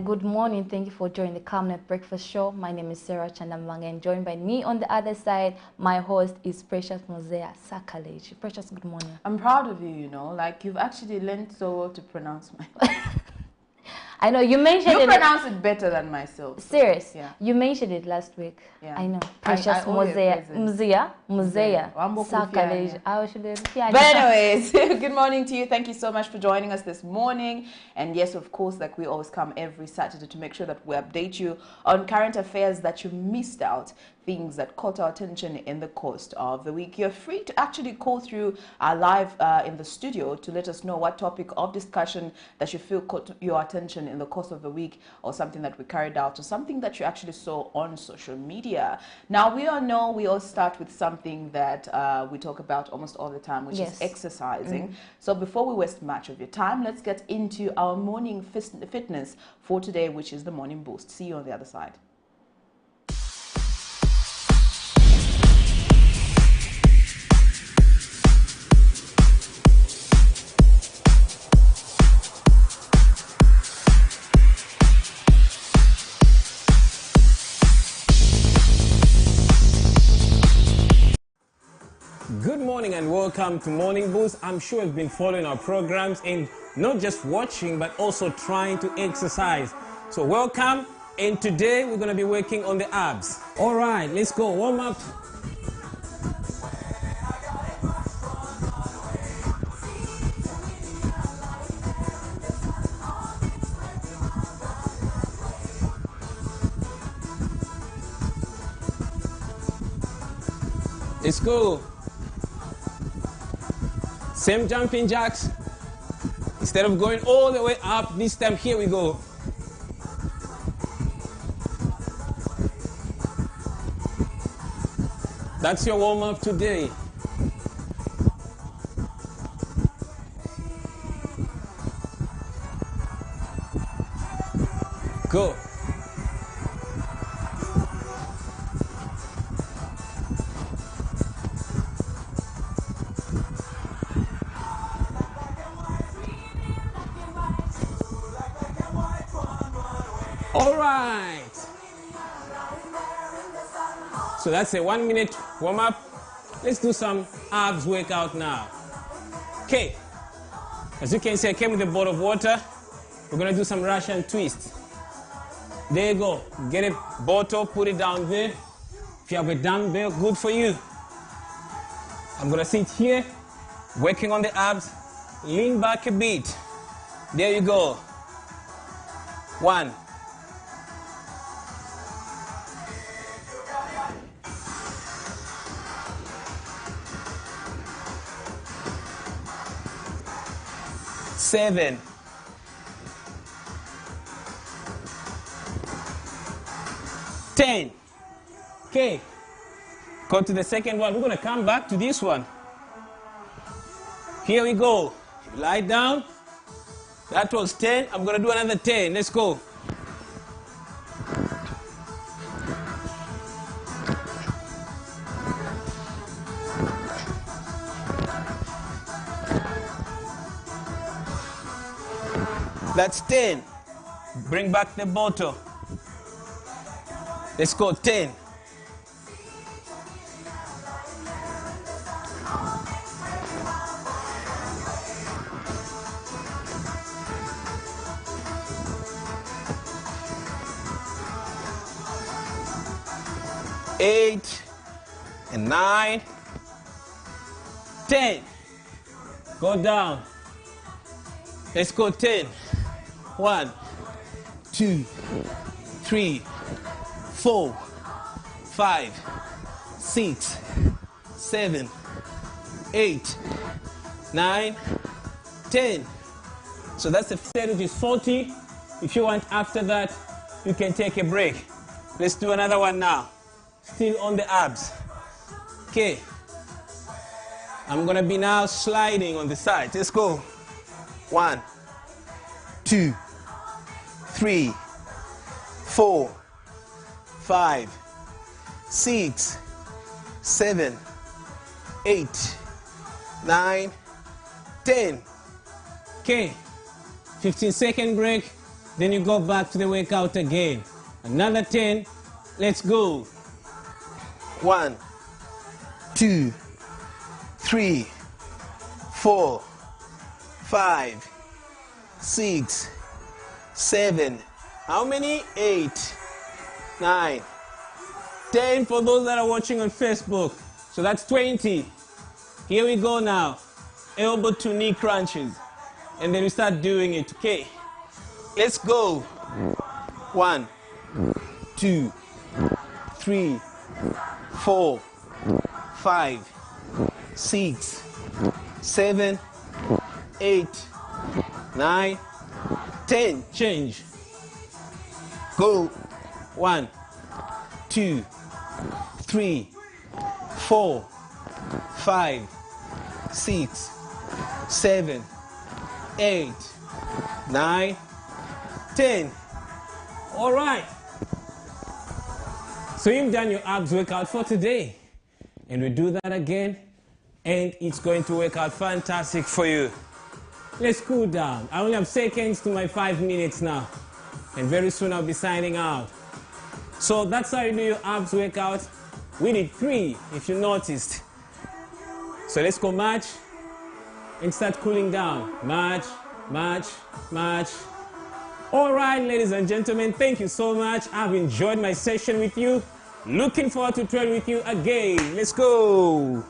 good morning. Thank you for joining the Camnet Breakfast Show. My name is Sarah Chandamanga, and joined by me on the other side, my host is Precious Mosea Sakaleji. Precious, good morning. I'm proud of you, you know, like you've actually learned so well to pronounce my I know you mentioned You pronounce it better than myself. So, serious? yeah. You mentioned it last week. Yeah. I know. Precious Mosea Sakaleji. I should But anyways, good morning to you. Thank you so much for joining us this morning. And yes, of course, like we always come every Saturday to make sure that we update you on current affairs that you missed out, things that caught our attention in the course of the week. You're free to actually call through our live in the studio to let us know what topic of discussion that you feel caught your attention in the course of the week, or something that we carried out, or something that you actually saw on social media. Now, we all know we all start with something that we talk about almost all the time, which is exercising. So before we waste much of your time, let's get into our morning fitness for today, which is the morning boost. See you on the other side. Good morning and welcome to Morning Boost. I'm sure you've been following our programs and not just watching but also trying to exercise. So welcome, and today we're going to be working on the abs. All right, let's go. Warm up. Let's go. Same jumping jacks. Instead of going all the way up, this time here we go. That's your warm-up today. Go. All right. So that's a 1 minute warm up. Let's do some abs workout now. Okay. As you can see, I came with a bottle of water. We're going to do some Russian twists. There you go. Get a bottle, put it down there. If you have a dumbbell, good for you. I'm going to sit here, working on the abs. Lean back a bit. There you go. 1. 7. 10. Okay. Go to the second one. We're going to come back to this one. Here we go. Lie down. That was 10. I'm going to do another 10. Let's go. That's 10. Bring back the bottle. Let's go. 10. Eight and 9. 10. Go down. Let's go. 10. 1, 2, 3, 4, 5, 6, 7, 8, 9, 10. So that's the set, which is 40. If you want after that, you can take a break. Let's do another one now. Still on the abs. Okay. I'm going to be now sliding on the side. Let's go. 1, 2, 3, 4, 5, 6, 7, 8, 9, 10. Okay, 15-second break. Then you go back to the workout again. Another 10. Let's go. 1, 2, 3, 4, 5, 6, 7. How many? 8, 9. 10 for those that are watching on Facebook. So that's 20. Here we go now. Elbow to knee crunches. And then we start doing it, okay? Let's go. 1, 2, 3, 4, 5, 6, 7, 8, 9, 10. Change. Go. 1, 2, 3, 4, 5, 6, 7, 8, 9, 10. All right. So you've done your abs workout for today. And we do that again. And it's going to work out fantastic for you. Let's cool down. I only have seconds to my 5 minutes now. And very soon I'll be signing out. So that's how you do your abs workout. We did 3, if you noticed. So let's go march and start cooling down. March, march, march. All right, ladies and gentlemen, thank you so much. I've enjoyed my session with you. Looking forward to train with you again. Let's go.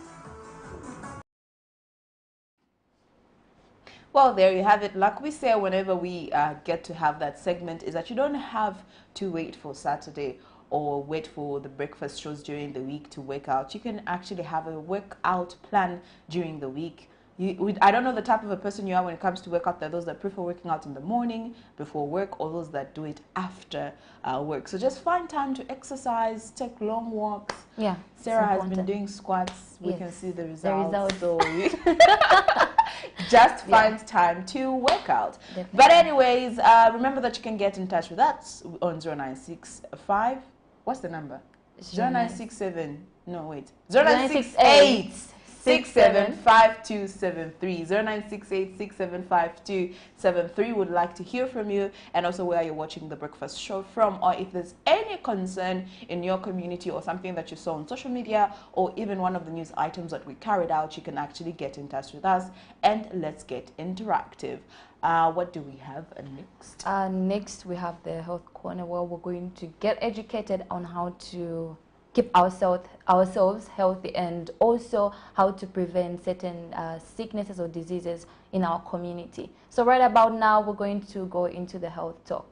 Well, there you have it. Like we say whenever we get to have that segment, is that you don't have to wait for Saturday or wait for the breakfast shows during the week to work out. You can actually have a workout plan during the week. I don't know the type of a person you are when it comes to workout. There are those that prefer working out in the morning before work, or those that do it after work. So just find time to exercise, take long walks. Yeah. Sarah has been doing squats. We can see the results. The results. So just find time to work out. Definitely. But anyways, remember that you can get in touch with us on 0965. What's the number? 0967. No, wait. 0968. 675273 0968675273. Would like to hear from you, and also where you're watching the breakfast show from, or if there's any concern in your community or something that you saw on social media, or even one of the news items that we carried out, you can actually get in touch with us and let's get interactive. What do we have next? Next we have the health corner, where we're going to get educated on how to keep ourselves healthy, and also how to prevent certain sicknesses or diseases in our community. So right about now, we're going to go into the health talk.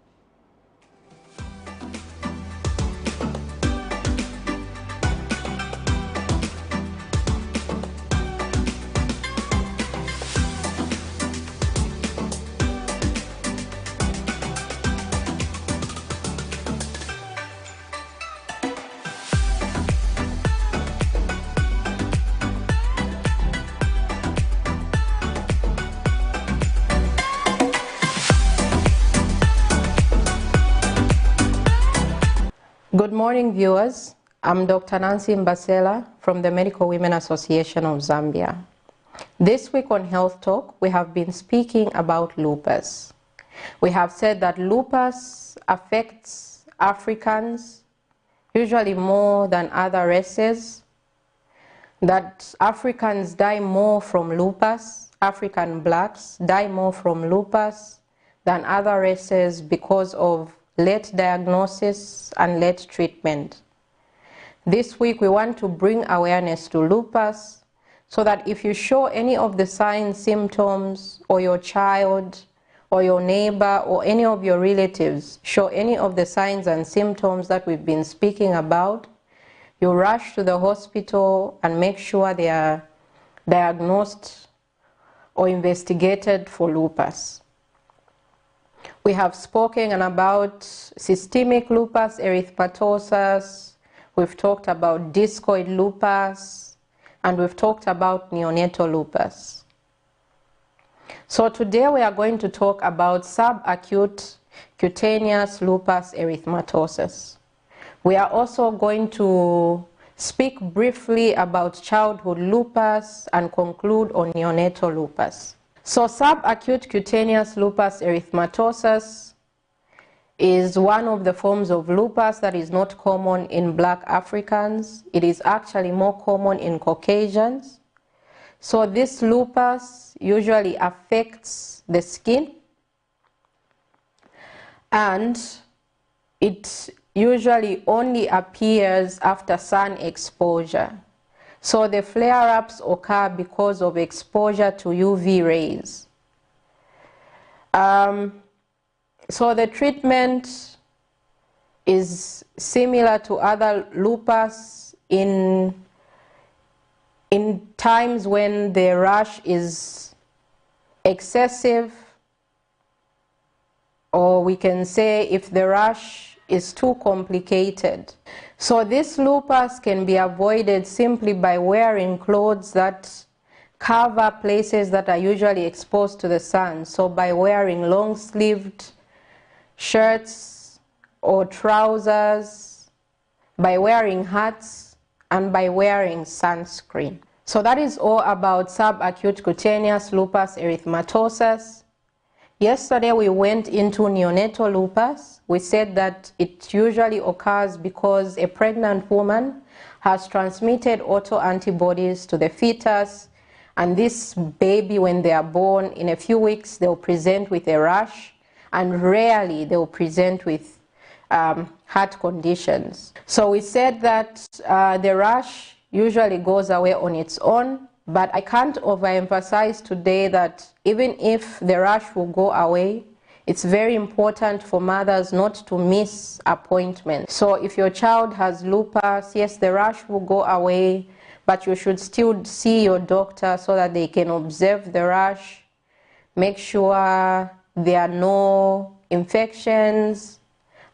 Good morning, viewers. I'm Dr. Nancy Mbasela from the Medical Women Association of Zambia. This week on Health Talk, we have been speaking about lupus. We have said that lupus affects Africans usually more than other races, that Africans die more from lupus, African blacks die more from lupus than other races because of late diagnosis and late treatment. This week we want to bring awareness to lupus, so that if you show any of the signs, symptoms, or your child or your neighbor or any of your relatives show any of the signs and symptoms that we've been speaking about, you rush to the hospital and make sure they are diagnosed or investigated for lupus. We have spoken about systemic lupus erythematosus, we've talked about discoid lupus, and we've talked about neonatal lupus. So today we are going to talk about subacute cutaneous lupus erythematosus. We are also going to speak briefly about childhood lupus and conclude on neonatal lupus. So subacute cutaneous lupus erythematosus is one of the forms of lupus that is not common in black Africans. It is actually more common in Caucasians. So this lupus usually affects the skin, and it usually only appears after sun exposure. So the flare-ups occur because of exposure to UV rays. So the treatment is similar to other lupus in times when the rash is excessive, or we can say if the rash is too complicated. So this lupus can be avoided simply by wearing clothes that cover places that are usually exposed to the sun. So by wearing long-sleeved shirts or trousers, by wearing hats, and by wearing sunscreen. So that is all about subacute cutaneous lupus erythematosus. Yesterday we went into neonatal lupus. We said that it usually occurs because a pregnant woman has transmitted autoantibodies to the fetus, and this baby, when they are born, in a few weeks they'll present with a rash, and rarely they'll present with heart conditions. So we said that the rash usually goes away on its own, but I can't overemphasize today that even if the rash will go away, it's very important for mothers not to miss appointments. So if your child has lupus, yes, the rash will go away, but you should still see your doctor so that they can observe the rash, make sure there are no infections,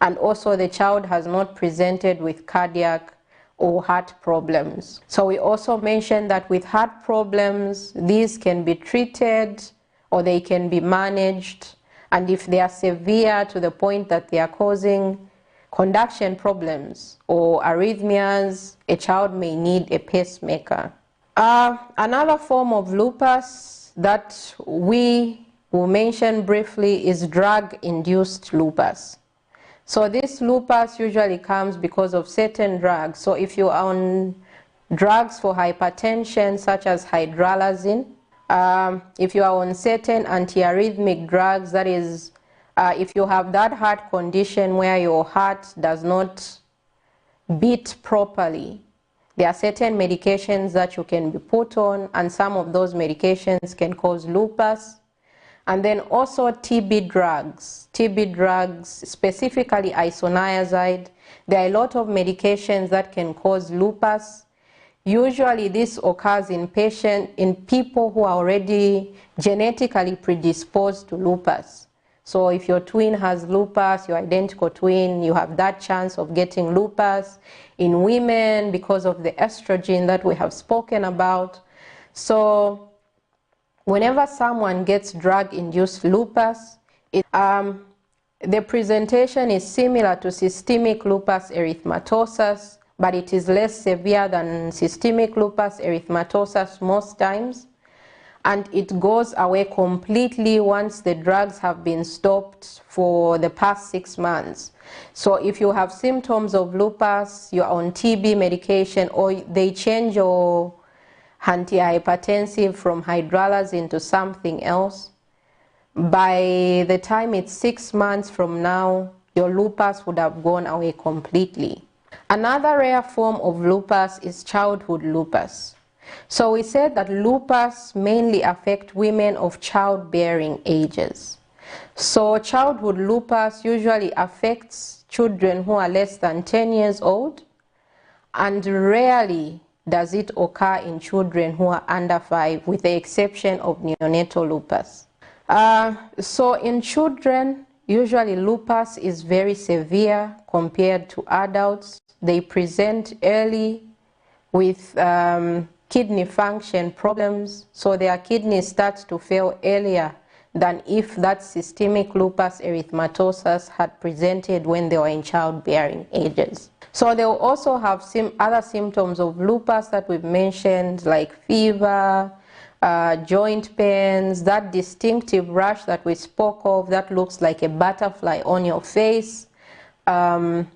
and also the child has not presented with cardiac or heart problems. So we also mentioned that with heart problems, these can be treated or they can be managed, and if they are severe to the point that they are causing conduction problems or arrhythmias, a child may need a pacemaker. Another form of lupus that we will mention briefly is drug-induced lupus. So this lupus usually comes because of certain drugs. So if you are on drugs for hypertension such as hydralazine, if you are on certain antiarrhythmic drugs, that is, if you have that heart condition where your heart does not beat properly, there are certain medications that you can be put on, and some of those medications can cause lupus. And then also TB drugs, specifically isoniazid. There are a lot of medications that can cause lupus. Usually this occurs in people who are already genetically predisposed to lupus. So if your twin has lupus, your identical twin, you have that chance of getting lupus. In women, because of the estrogen that we have spoken about. So whenever someone gets drug-induced lupus, the presentation is similar to systemic lupus erythematosus, but it is less severe than systemic lupus erythematosus most times, and it goes away completely once the drugs have been stopped for the past 6 months. So if you have symptoms of lupus, you're on TB medication, or they change your antihypertensive from hydralazine to something else, by the time it's 6 months from now, your lupus would have gone away completely. Another rare form of lupus is childhood lupus. So we said that lupus mainly affects women of childbearing ages. So childhood lupus usually affects children who are less than 10 years old, and rarely does it occur in children who are under 5, with the exception of neonatal lupus. So in children, usually lupus is very severe compared to adults. They present early with kidney function problems, so their kidneys start to fail earlier than if that systemic lupus erythematosus had presented when they were in childbearing ages. So they will also have other symptoms of lupus that we've mentioned, like fever, joint pains, that distinctive rash that we spoke of that looks like a butterfly on your face. And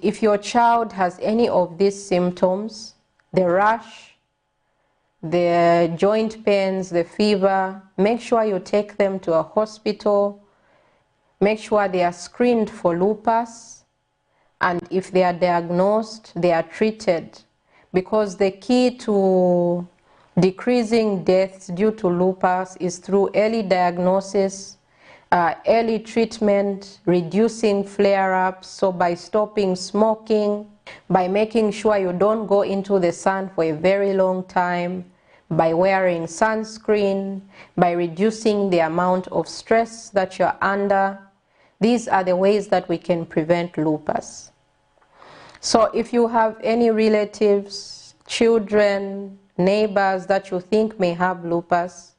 if your child has any of these symptoms, the rash, the joint pains, the fever, make sure you take them to a hospital. Make sure they are screened for lupus, and if they are diagnosed, they are treated, because the key to decreasing deaths due to lupus is through early diagnosis, early treatment, reducing flare-ups, so by stopping smoking, by making sure you don't go into the sun for a very long time, by wearing sunscreen, by reducing the amount of stress that you're under. These are the ways that we can prevent lupus. So if you have any relatives, children, neighbors that you think may have lupus,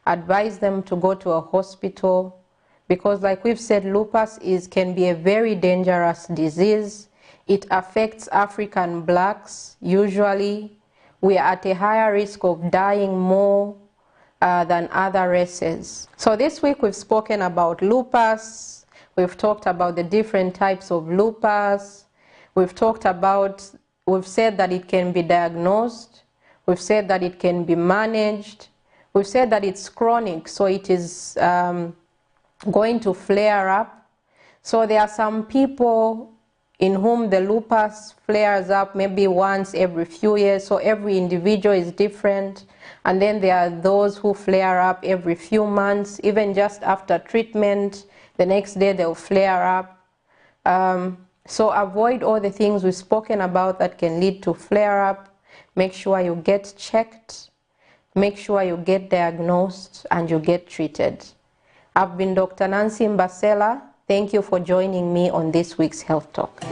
advise them to go to a hospital, because like we've said, lupus can be a very dangerous disease. It affects African blacks. Usually we are at a higher risk of dying more than other races. So this week we've spoken about lupus. We've talked about the different types of lupus. We've said that it can be diagnosed. We've said that it can be managed. We've said that it's chronic, so it is going to flare up. So there are some people in whom the lupus flares up maybe once every few years, so every individual is different. And then there are those who flare up every few months, even just after treatment, the next day they'll flare up. So avoid all the things we've spoken about that can lead to flare up. Make sure you get checked, make sure you get diagnosed, and you get treated. I've been Dr. Nancy Mbasela. Thank you for joining me on this week's Health Talk.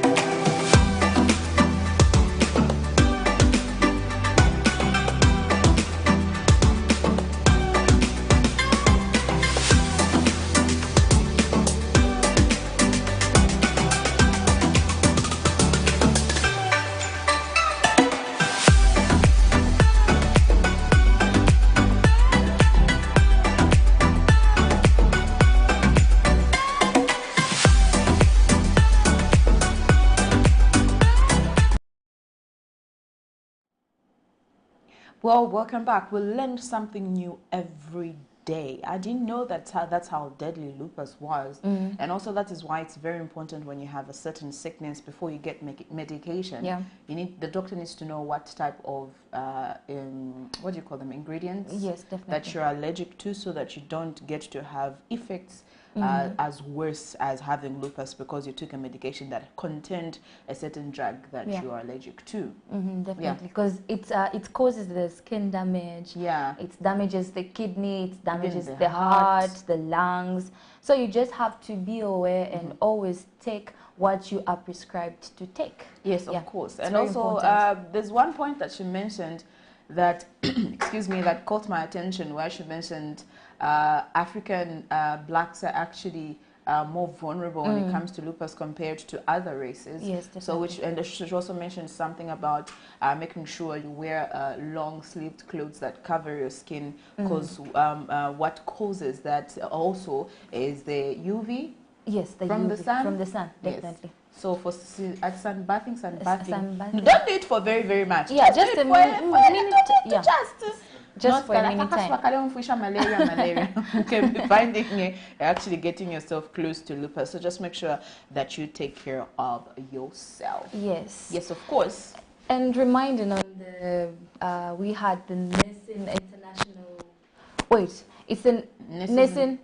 Well, welcome back. We learned something new every day. I didn't know that's how deadly lupus was. And also that is why it's very important when you have a certain sickness, before you get medication, the doctor needs to know what type of what do you call them, ingredients, Yes, definitely, that you're allergic to, so that you don't get to have effects as worse as having lupus because you took a medication that contained a certain drug that you are allergic to. Definitely, because it causes the skin damage. It damages the kidney, it damages the heart, the lungs. So you just have to be aware and always take what you are prescribed to take. Yes, of course. And also, there's one point that she mentioned that, excuse me, that caught my attention, where she mentioned African blacks are actually more vulnerable when it comes to lupus compared to other races. Yes, definitely. So and she also mentioned something about making sure you wear long-sleeved clothes that cover your skin, because what causes that also is the UV. Yes, from the sun. From the sun, definitely. Yes. So for sunbathing, don't do it for very, very much. Yeah, just a minute. Yeah. Just for a minute time. Malaria. You can be finding actually getting yourself close to lupus. So just make sure that you take care of yourself. Yes. Yes, of course. And reminding on the we had the Nessin International. Wait, it's a Nessin.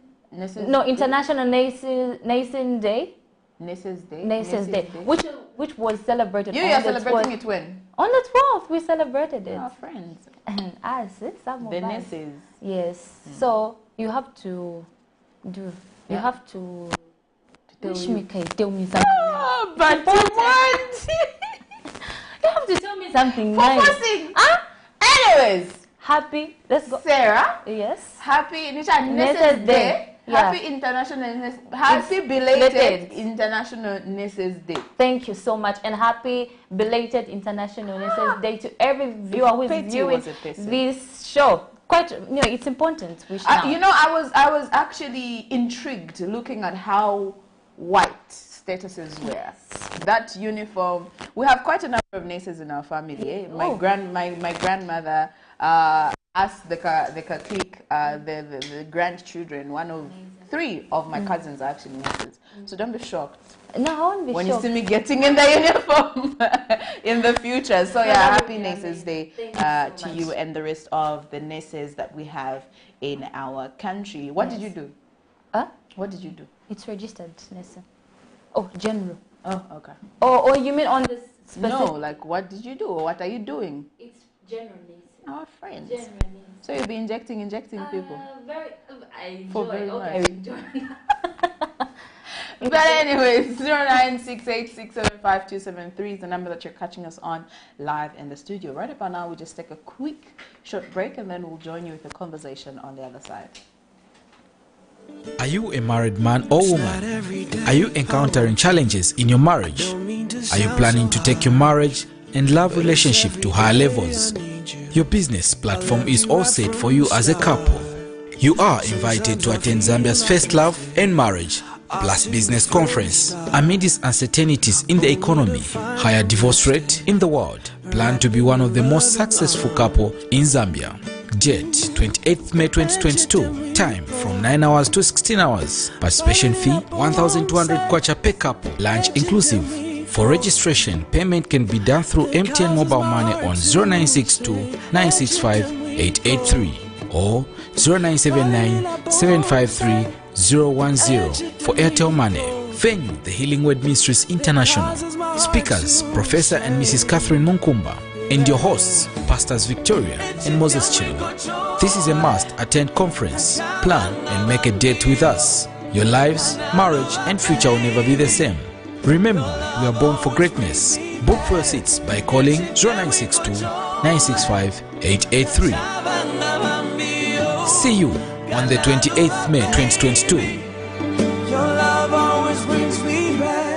No, International Nessin Day. Nessin's Day. Nessin's Day, which was celebrated. You are celebrating it when? On the 12th, we celebrated it. Our friends. And us, some of the us. Nesses. Yes. So you have to do. You have to. Tell me something. Oh, but you want. You have to tell me something Focusing. nice. Anyways. Happy. Let's go. Sarah. Yes. Happy Nesses Day. Yeah. Happy belated International Nurses Day. Thank you so much, and happy belated International Nurses Day to every viewer who is viewing this show. Quite, it's important. I was actually intrigued looking at how white statuses wear. That uniform. We have quite a number of nurses in our family. Eh? My grandmother asked the grandchildren. One of 3 of my cousins are actually nurses. So don't be shocked. No, I won't be when shocked. you see me getting in the uniform in the future. So yeah, happy Nurses Day to you and the rest of the nurses that we have in our country. What did you do? What did you do? It's registered nurse. Oh, general. Oh, okay. Oh, you mean on this specific? No, like what did you do or what are you doing? It's general nurse. Our friends. General nurse. So you'll be injecting people. I enjoy. For very okay, much. I enjoy. But anyways, 0968675273 is the number that you're catching us on live in the studio. Right about now, we just take a quick short break and then we'll join you with the conversation on the other side. Are you a married man or woman? Are you encountering challenges in your marriage? Are you planning to take your marriage and love relationship to higher levels? Your business platform is all set for you as a couple. You are invited to attend Zambia's First Love and Marriage plus Business Conference. Amidst uncertainties in the economy, higher divorce rate in the world, plan to be one of the most successful couple in Zambia. Date 28th May 2022. Time from 9 hours to 16 hours. Participation fee 1,200 kwacha per couple. Lunch inclusive. For registration, payment can be done through MTN mobile money on 0962 965 883 or 0979 753 010 for Airtel Money. Venue, the Healing Word Ministries International. Speakers, Professor and Mrs. Catherine Munkumba. And your hosts, Pastors Victoria and Moses Chilu. This is a must-attend conference. Plan and make a date with us. Your lives, marriage and future will never be the same. Remember, we are born for greatness. Book for your seats by calling 0962 965 883. See you on the 28th May 2022. Your love always brings me back.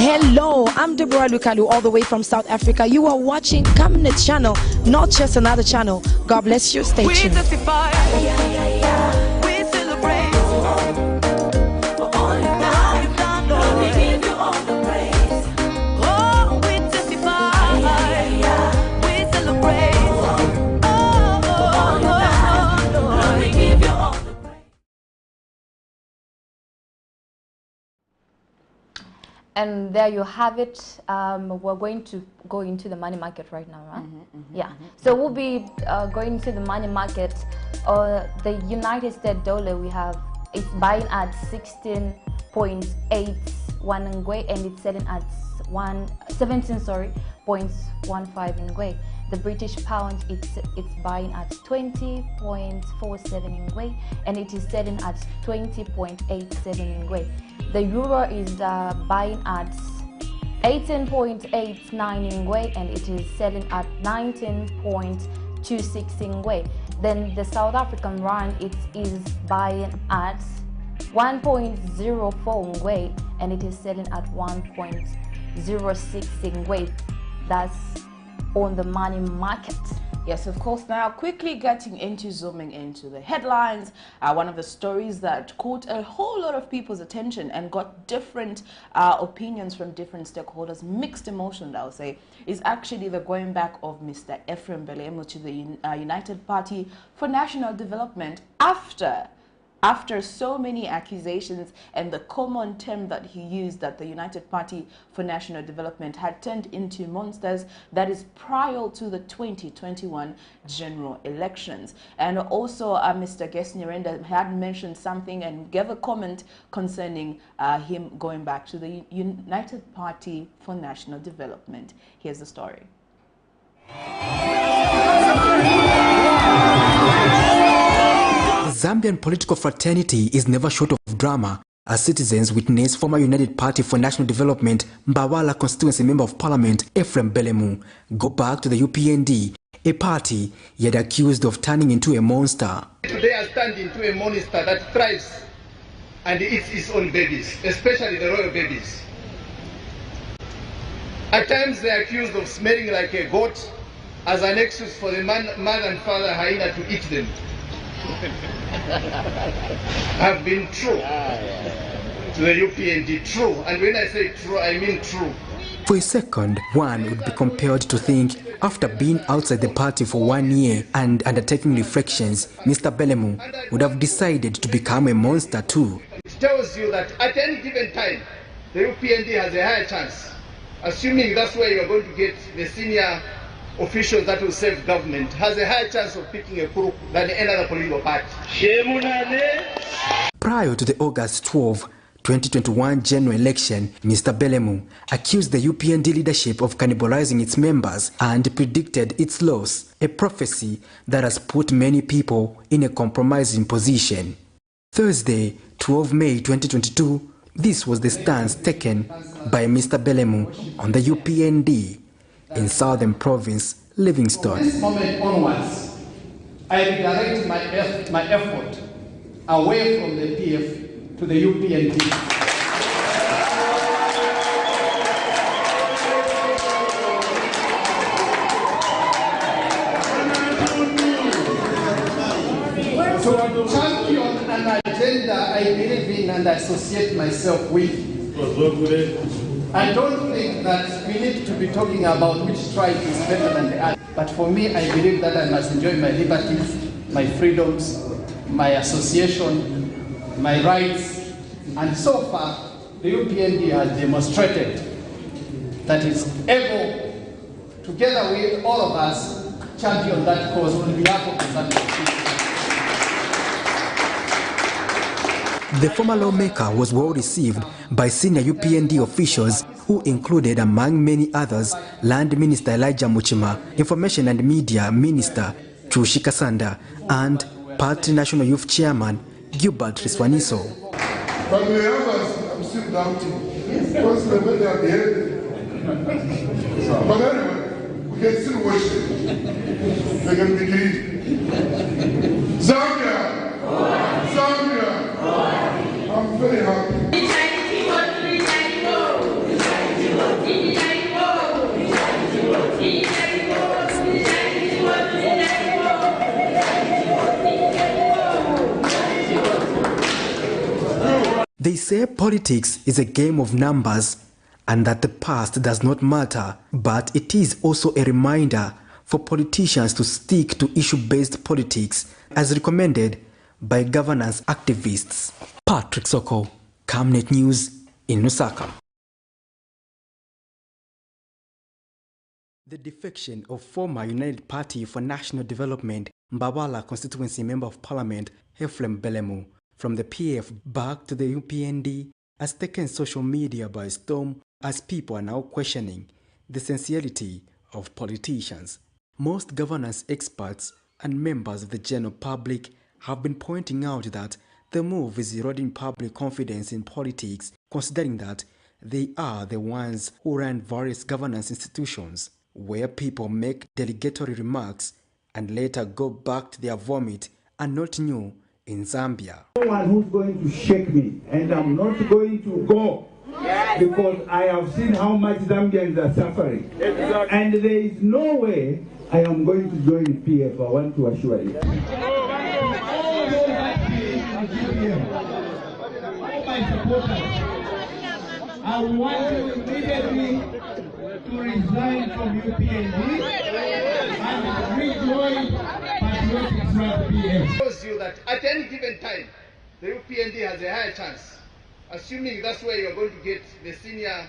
Hello, I'm Deborah Lukalu, all the way from South Africa. You are watching Camnet channel, not just another channel. God bless you. Stay tuned. And there you have it. We're going to go into the money market right now, right? So we'll be going into the money market. The United States dollar, it's buying at 16.81 ngwe, and it's selling at 17.15 ngwe. The British pound, it's buying at 20.47 ngwe, and it is selling at 20.87 ngwe. The euro is buying at 18.89 Ingwe, and it is selling at 19.26 Ingwe. Then the South African rand, it is buying at 1.04 Ingwe, and it is selling at 1.06 Ingwe. That's on the money market. Yes, of course. Now, quickly zooming into the headlines, one of the stories that caught a whole lot of people's attention and got different opinions from different stakeholders, mixed emotions, I would say, is actually the going back of Mr. Ephraim Belemu to the United Party for National Development after so many accusations and the common term that he used, that the United Party for National Development had turned into monsters, that is prior to the 2021 general elections. And also Mr. Gesnyerenda had mentioned something and gave a comment concerning him going back to the United Party for National Development. Here's the story. The Zambian political fraternity is never short of drama as citizens witness former United Party for National Development Mbawala constituency member of parliament Ephraim Belemu go back to the UPND, a party he had accused of turning into a monster. Today has turned into a monster that thrives and eats its own babies, especially the royal babies. At times they are accused of smelling like a goat as an excuse for the mother and father hyena to eat them. Have been true to the UPND, true, and when I say true, I mean true. For a second, one would be compelled to think, after being outside the party for 1 year and undertaking reflections, Mr. Belemu would have decided to become a monster too. It tells you that at any given time, the UPND has a higher chance, assuming that's where you are going to get the senior officials that will serve government, has a higher chance of picking a crook than any other political party. Prior to the August 12, 2021 general election, Mr. Belemu accused the UPND leadership of cannibalizing its members and predicted its loss, a prophecy that has put many people in a compromising position. Thursday, 12 May 2022, this was the stance taken by Mr. Belemu on the UPND in Southern Province, Livingstone. From this moment onwards, I redirect my effort away from the PF to the UPND. To champion an agenda I believe in and associate myself with. I don't think that we need to be talking about which tribe is better than the other. But for me, I believe that I must enjoy my liberties, my freedoms, my association, my rights. And so far, the UPND has demonstrated that it's able, together with all of us, champion that cause on behalf of the Zambian people. The former lawmaker was well received by senior UPND officials who included, among many others, Land Minister Elijah Muchima, Information and Media Minister Chushika Sanda, and Party National Youth Chairman Gilbert Riswaniso. But the others, I'm still doubting, because the way they are behaving. But anyway, we can still worship. They can be greedy. Zambia! Zambia! I'm very happy. They say politics is a game of numbers and that the past does not matter, but it is also a reminder for politicians to stick to issue-based politics as recommended by governance activists. Patrick Soko, Camnet News in Lusaka. The defection of former United Party for National Development Mbawala constituency member of parliament Ephraim Belemu from the PF back to the UPND has taken social media by storm as people are now questioning the sincerity of politicians. Most governance experts and members of the general public have been pointing out that the move is eroding public confidence in politics, considering that they are the ones who run various governance institutions where people make delegatory remarks and later go back to their vomit are not new in Zambia. No one who's going to shake me, and I'm not going to go because I have seen how much Zambians are suffering. And there is no way I am going to join PF, I want to assure you. All my supporters, I want you immediately to resign from UPND and rejoin Patriotic Front PF. Shows you that at any given time, the UPND has a higher chance, assuming that's where you're going to get the senior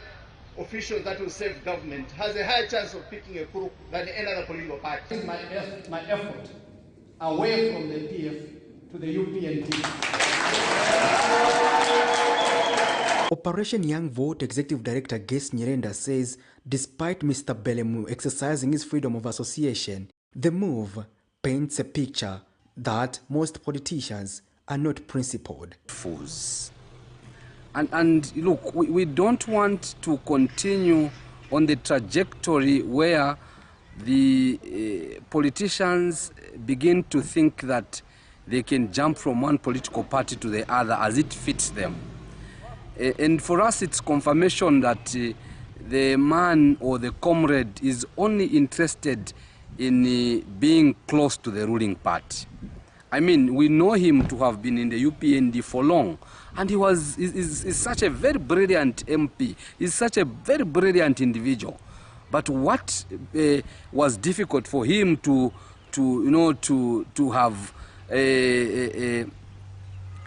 officials that will serve government, has a higher chance of picking a group than any other political party. My effort away from the PF to the UPND. Operation Young Vote Executive Director Ges Nyirenda says despite Mr. Belemu exercising his freedom of association, the move paints a picture that most politicians are not principled. Fools. And look, we don't want to continue on the trajectory where the politicians begin to think that they can jump from one political party to the other as it fits them. And for us, it's confirmation that the man or the comrade is only interested in being close to the ruling party. I mean, we know him to have been in the UPND for long, and he is such a very brilliant MP. He's such a very brilliant individual. But what was difficult for him to have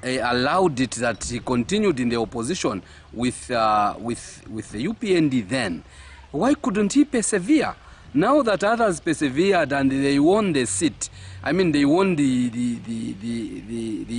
allowed it that he continued in the opposition with the UPND then. Why couldn't he persevere? Now that others persevered and they won the seat, I mean they won the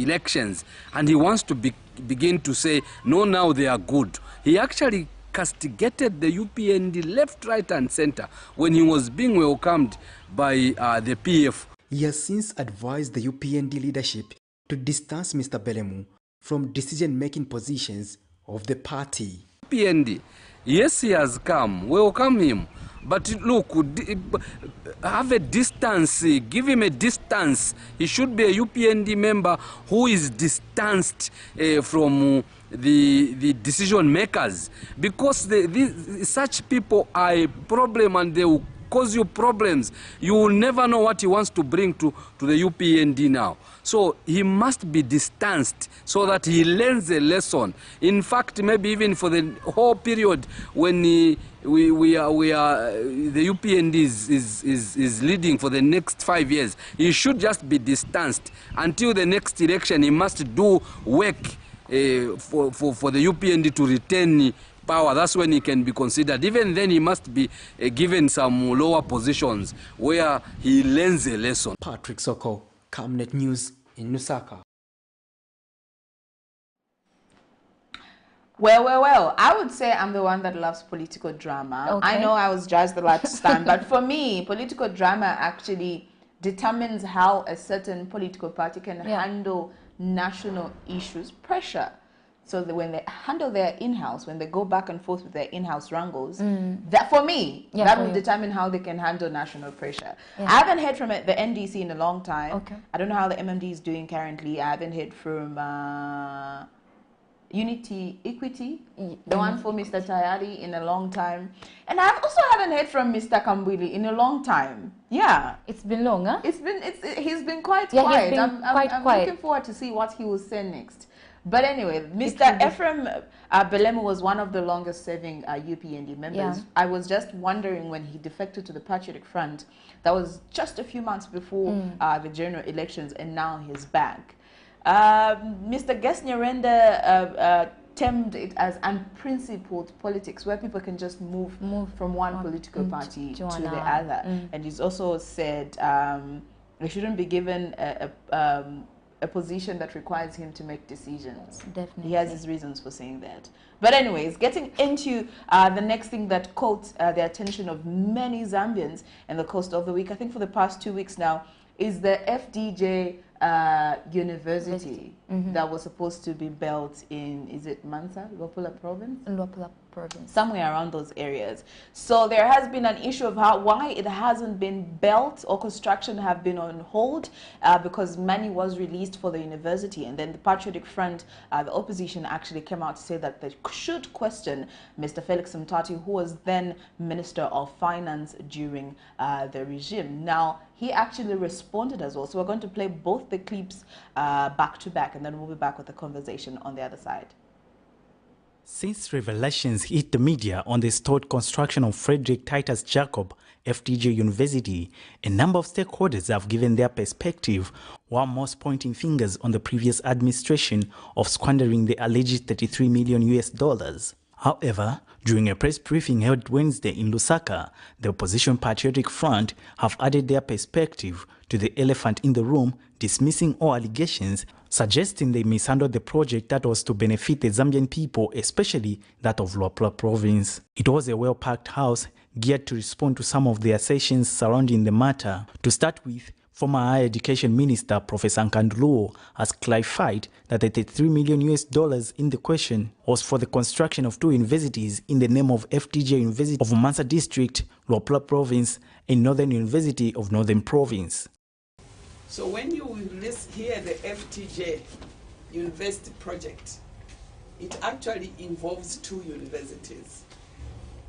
elections, and he wants to begin to say, no, now they are good. He actually castigated the UPND left, right and center when he was being welcomed by the PF. He has since advised the UPND leadership to distance Mr. Belemu from decision-making positions of the party. UPND, yes, he has come, welcome him. But look, have a distance, give him a distance. He should be a UPND member who is distanced from the decision makers, because such people are a problem and they will cause you problems. You will never know what he wants to bring to the UPND now. So he must be distanced so that he learns a lesson. In fact, maybe even for the whole period when the UPND is leading for the next 5 years, he should just be distanced until the next election. He must do work for the UPND to retain power. That's when he can be considered. Even then, he must be given some lower positions where he learns a lesson. Patrick Soko, Camnet News in Lusaka. Well, I would say I'm the one that loves political drama. Okay. I know I was judged the last time, but for me, political drama actually determines how a certain political party can handle national issues, pressure. So that when they handle their in-house, when they go back and forth with their in-house wrangles, that for me, that will determine how they can handle national pressure. I haven't heard from the NDC in a long time. Okay. I don't know how the MMD is doing currently. I haven't heard from Unity Equity, the one for Mr. Tayari, in a long time. And I also haven't heard from Mr. Kambwili in a long time. Yeah. It's been long, huh? He's been quite Yeah, quiet. he's been I'm quiet. looking forward to see what he will say next. But anyway, Mr. Ephraim Belemu was one of the longest serving UPND members. Yeah. I was just wondering when he defected to the Patriotic Front, that was just a few months before the general elections, and now he's back. Mr. Ges Nyirenda termed it as unprincipled politics, where people can just move from one political party to the other. And he's also said they shouldn't be given a position that requires him to make decisions. Definitely. He has his reasons for saying that. But anyways, getting into the next thing that caught the attention of many Zambians in the course of the week, I think for the past 2 weeks now, is the FDJ university that was supposed to be built in, is it Mansa, Luapula province? Luapula province. Somewhere around those areas. So there has been an issue of why it hasn't been built, or construction have been on hold, because money was released for the university. And then the Patriotic Front, the opposition, actually came out to say that they should question Mr. Felix Mtati, who was then Minister of Finance during the regime. Now, he actually responded as well. So we're going to play both the clips back to back, and then we'll be back with the conversation on the other side. Since revelations hit the media on the stalled construction of Frederick Titus Jacob FTJ University, a number of stakeholders have given their perspective, while most pointing fingers on the previous administration of squandering the alleged $33 million. However, during a press briefing held Wednesday in Lusaka, the opposition Patriotic Front have added their perspective to the elephant in the room, dismissing all allegations, suggesting they mishandled the project that was to benefit the Zambian people, especially that of Luapula province. It was a well-packed house geared to respond to some of the assertions surrounding the matter. To start with, former Higher Education Minister Professor Nkanduluo has clarified that the $33 million in the question was for the construction of two universities in the name of FTJ University of Mansa District, Luapula Province, and Northern University of Northern Province. So when you hear the FTJ University project, it actually involves two universities.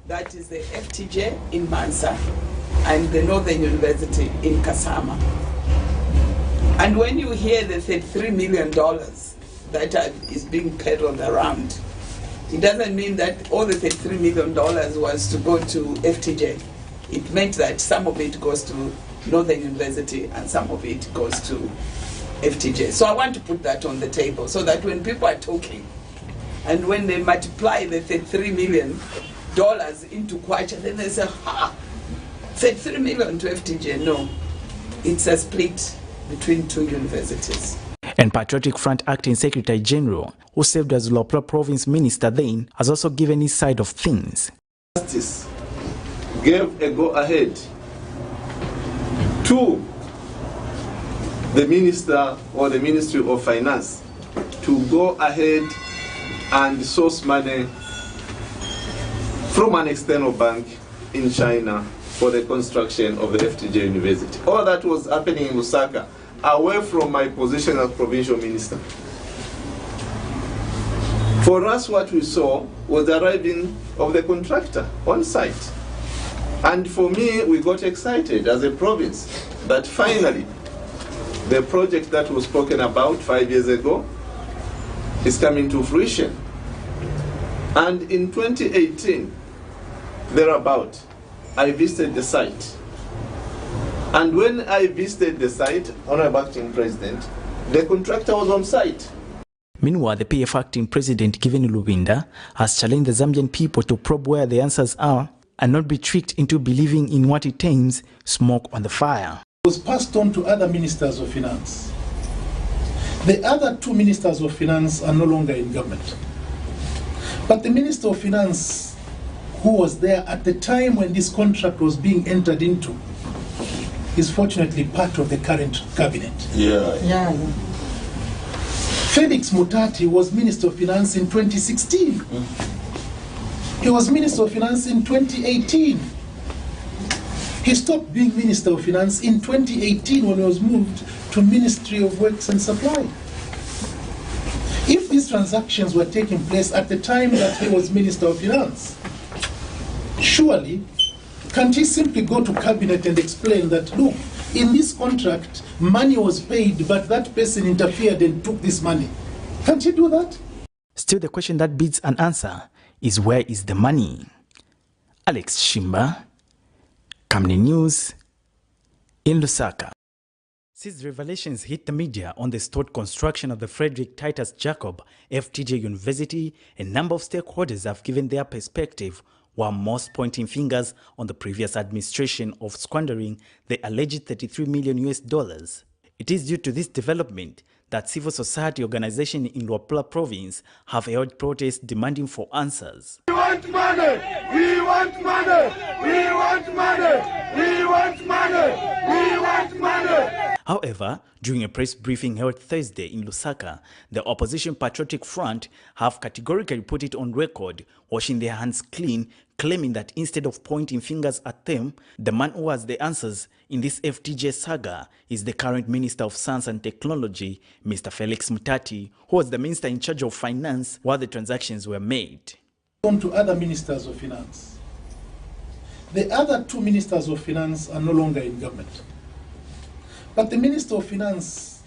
That is the FTJ in Mansa and the Northern University in Kasama. And when you hear the $33 million that is being peddled around, it doesn't mean that all the $33 million was to go to FTJ. It meant that some of it goes to Northern University and some of it goes to FTJ. So I want to put that on the table so that when people are talking and when they multiply the $33 million into Kwacha, then they say, ha, $33 million to FTJ. No, it's a split between two universities. And Patriotic Front Acting Secretary General, who served as Luapula Province Minister then, has also given his side of things. Justice gave a go-ahead to the minister or the Ministry of Finance to go ahead and source money from an external bank in China for the construction of the FTJ University. All that was happening in Lusaka, away from my position as provincial minister. For us, what we saw was the arriving of the contractor on site. And for me, we got excited as a province that finally the project that was spoken about 5 years ago is coming to fruition. And in 2018, thereabout, I visited the site. And when I visited the site, Honorable Acting President, the contractor was on site. Meanwhile, the PF Acting President, Given Lubinda, has challenged the Zambian people to probe where the answers are and not be tricked into believing in what it terms smoke on the fire. It was passed on to other ministers of finance. The other two ministers of finance are no longer in government. But the Minister of Finance, who was there at the time when this contract was being entered into, is fortunately part of the current cabinet. Yeah. Felix Mutati was Minister of Finance in 2016. He was Minister of Finance in 2018. He stopped being Minister of Finance in 2018 when he was moved to Ministry of Works and Supply. If these transactions were taking place at the time that he was Minister of Finance, surely can't he simply go to Cabinet and explain that, look, in this contract, money was paid, but that person interfered and took this money? Can't he do that? Still, the question that beats an answer is, where is the money? Alex Shimba, Camnet News, in Lusaka. Since revelations hit the media on the stalled construction of the Frederick Titus Jacob FTJ University, a number of stakeholders have given their perspective, while most pointing fingers on the previous administration of squandering the alleged $33 million. It is due to this development that civil society organizations in Luapula province have held protests demanding for answers. We want money! We want money! We want money! We want money! We want money! However, during a press briefing held Thursday in Lusaka, the opposition Patriotic Front have categorically put it on record, washing their hands clean, claiming that instead of pointing fingers at them, the man who has the answers in this FTJ saga is the current Minister of Science and Technology, Mr. Felix Mutati, who was the minister in charge of finance while the transactions were made. On to other ministers of finance. The other two ministers of finance are no longer in government. But the Minister of Finance,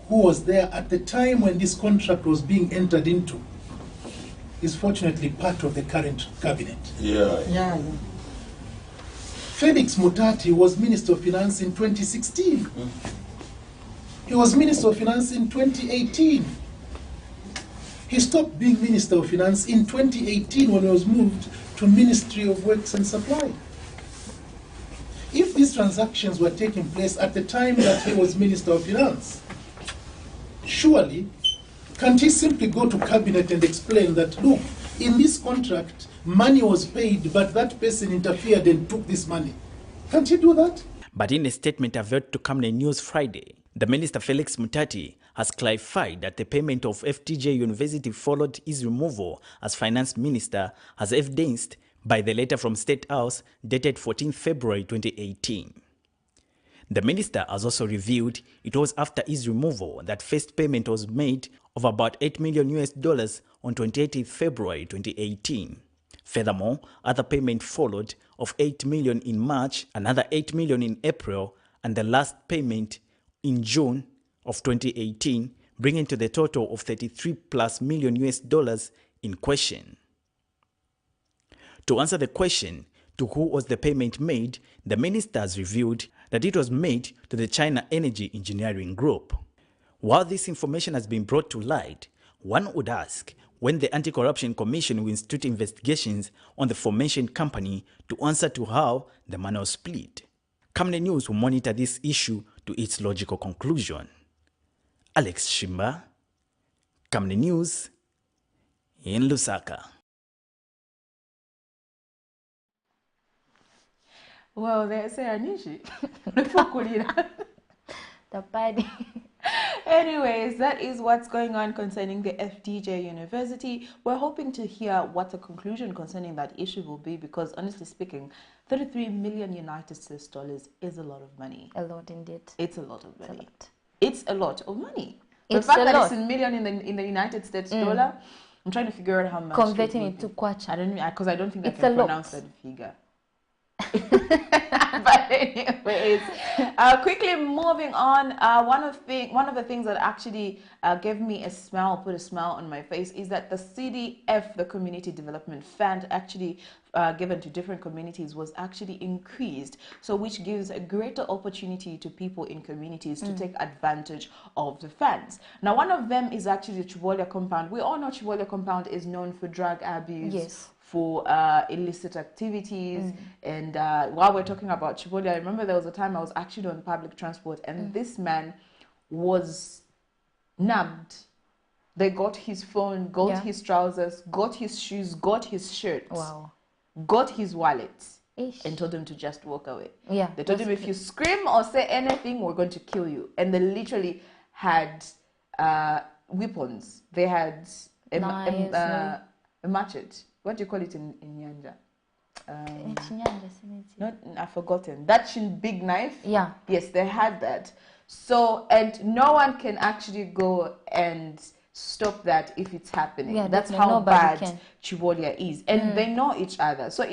who was there at the time when this contract was being entered into, is fortunately part of the current cabinet. Yeah. Felix Mutati was Minister of Finance in 2016. He was Minister of Finance in 2018. He stopped being Minister of Finance in 2018 when he was moved to Ministry of Works and Supply. If these transactions were taking place at the time that he was Minister of Finance, surely can't he simply go to Cabinet and explain that, look, in this contract, money was paid, but that person interfered and took this money? Can't he do that? But in a statement available to Camnet News Friday, the Minister Felix Mutati has clarified that the payment of FTJ University followed his removal as Finance Minister, as evidenced by the letter from State House dated 14 February 2018. The minister has also revealed it was after his removal that first payment was made of about $8 million on 28 February 2018. Furthermore, other payment followed of $8 million in March, another $8 million in April, and the last payment in June of 2018, bringing to the total of $33+ million in question. To answer the question, to who was the payment made, the minister has revealed that it was made to the China Energy Engineering Group. While this information has been brought to light, one would ask when the Anti-Corruption Commission will institute investigations on the aforementioned company to answer to how the money was split. Camnet News will monitor this issue to its logical conclusion. Alex Shimba, Camnet News in Lusaka. Well, they say Anishi. The party. Anyways, that is what's going on concerning the FTJ University. We're hoping to hear what the conclusion concerning that issue will be, because honestly speaking, 33 million United States dollars is a lot of money. A lot indeed. It's a lot of money. It's It's a lot. a lot of money. It's the fact a that lot. it's in million in the United States dollar, I'm trying to figure out how much. Converting it to kwacha. I don't, because I don't think It's I can a lot. pronounce that figure. But anyways, quickly moving on, one of the things that actually gave me a smile, put a smile on my face, is that the CDF, the Community Development Fund, actually given to different communities, was actually increased, so which gives a greater opportunity to people in communities to take advantage of the funds. Now, one of them is actually the Chivolia compound. We all know Chivolia compound is known for drug abuse. Yes. For illicit activities. And while we're talking about Chivolia, I remember there was a time I was actually on public transport, and this man was nabbed. They got his phone, got his trousers, got his shoes, got his shirt, got his wallet, and told him to just walk away. Yeah. They told him, if you scream or say anything, we're going to kill you. And they literally had weapons. They had a machete. What do you call it in Nyanja? I've forgotten. That big knife? Yeah. Yes, they had that. So, and no one can actually go and stop that if it's happening. Yeah, that's definitely. how Nobody bad can. Chivolia is. And they know each other. So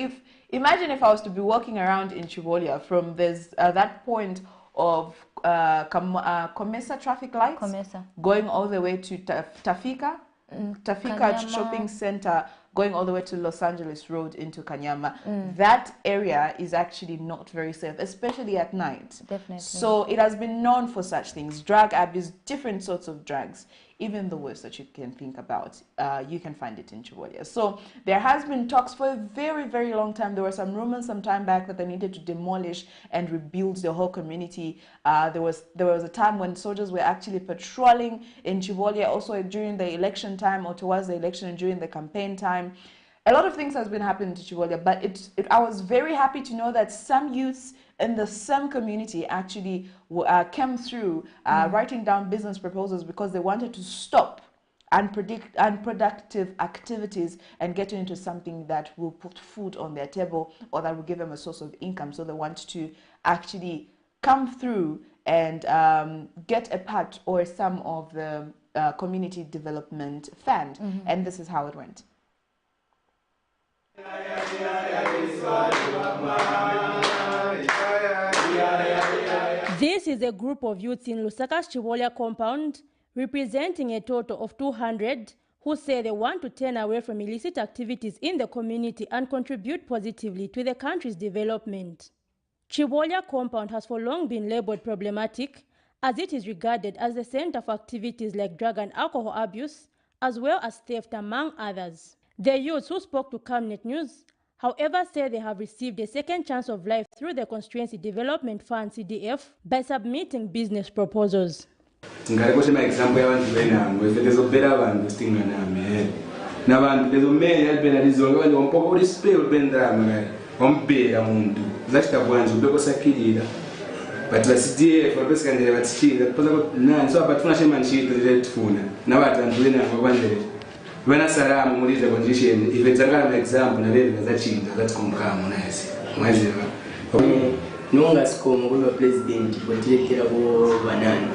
imagine if I was to be walking around in Chivolia from that point of Comesa traffic lights, going all the way to Tafika Kanyama. Shopping Center, going all the way to Los Angeles Road into Kanyama. That area is actually not very safe, especially at night. Definitely. So it has been known for such things, drug abuse, different sorts of drugs, even the worst that you can think about. You can find it in Chivolia. So there has been talks for a very, very long time. There were some rumors some time back that they needed to demolish and rebuild the whole community. There was a time when soldiers were actually patrolling in Chivolia, also during the election time or towards the election and during the campaign time. a lot of things has been happening to Chivolia, but I was very happy to know that some youths in the same community actually came through writing down business proposals because they wanted to stop unproductive activities and get into something that will put food on their table or that will give them a source of income. So they want to actually come through and get a part or some of the community development fund. And this is how it went. This is a group of youths in Lusaka's Chivolia compound, representing a total of 200, who say they want to turn away from illicit activities in the community and contribute positively to the country's development. Chivolia compound has for long been labeled problematic, as it is regarded as the center for activities like drug and alcohol abuse, as well as theft, among others. The youths who spoke to Camnet News, however, say they have received a second chance of life through the Constituency Development Fund (CDF) by submitting business proposals. Tingalekoshe example yabantu benango efetezobera abantu stinganami nabantu bezomenya albena lizonke banje ngompoko uri spell bendrama ngombera muntu zachita kwanza ubeko sakirira but la CDF babesikandele batshila kupoza ko nani so abatfuna shema nshito letfuna nabatantu benango kwandele bana salamu mulize condition ifetsangana example nalele ngazathinda zatsikomkamo nasi mwaziva nonga sikomo kulo president botilekera bo banani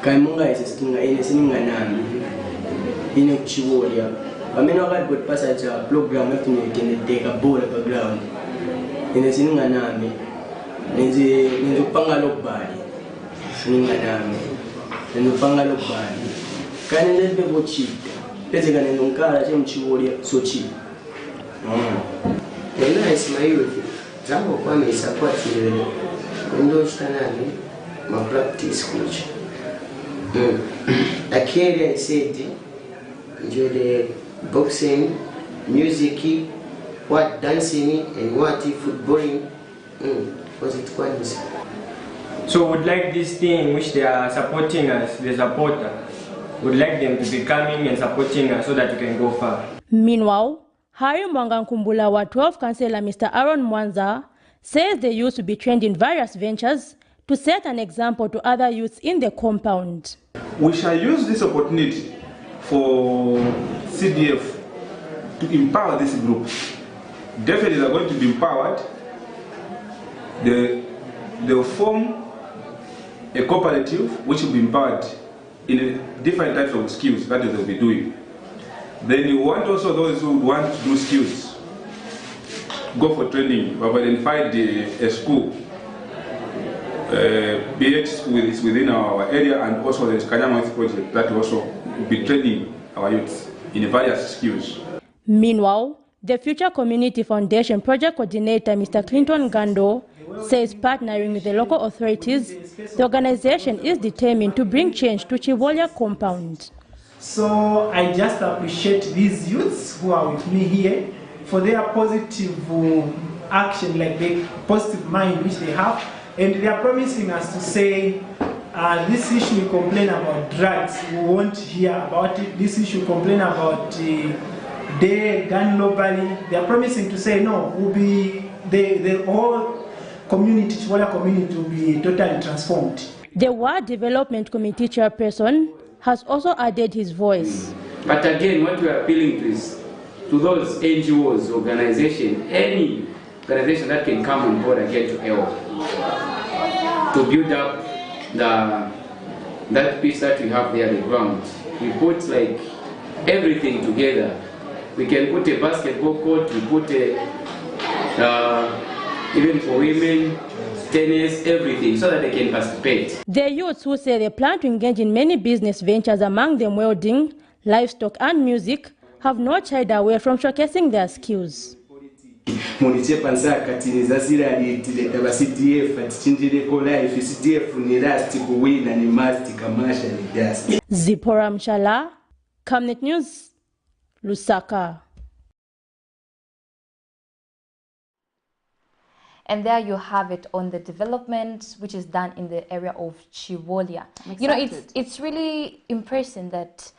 kaimunga isisinga ene sininga nami ine kuchivolia bamena wakati bot passage program efinye keneteka bola background ine sininga nami nenze kupanga lokubali sininga nami nenze kupanga lokubali kane ndebe bochita peze kane nonkala chemchivolia so chi nice my youth jambo kwame support ile ndo chitanani my practice coach Akeli I said enjoy the boxing, music, what dancing and what footballing. Was it quite easy? So would like this thing which they are supporting us, the supporter, would like them to be coming and supporting us so that we can go far. Meanwhile, Hari Mwangankumbula wa 12 Councillor Mr. Aaron Mwanza says the youth will be trained in various ventures to set an example to other youths in the compound. We shall use this opportunity for CDF to empower this group. Definitely they are going to be empowered. They will form a cooperative which will be empowered in different types of skills that they will be doing. Then you want also those who want to do skills, go for training. We have identified a school, be it within our area, and also the Kanyama Youth Project that will also be training our youths in various skills. Meanwhile, the Future Community Foundation Project Coordinator Mr. Clinton Gando says partnering with the local authorities, the organization is determined to bring change to Chivolia compound. So I just appreciate these youths who are with me here for their positive action, like the positive mind which they have, and they are promising us to say this issue we complain about drugs, we won't hear about it. This issue complain about the gun robbery, they are promising to say no, will be the whole community, Chivolia community, will be totally transformed. The Ward Development Committee chairperson has also added his voice. But again, what we are appealing to is to those NGOs, organizations, any organization that can come on board again to help, to build up that piece that we have there, the ground. We put like everything together. We can put a basketball court, we put a, even for women, tennis, everything, so that they can participate. The youths who say they plan to engage in many business ventures, among them welding, livestock and music, have not shied away from showcasing their skills. Zipporah Mshala, Camnet News, Lusaka. And there you have it on the development which is done in the area of Chivolia. You know, it's really impressive that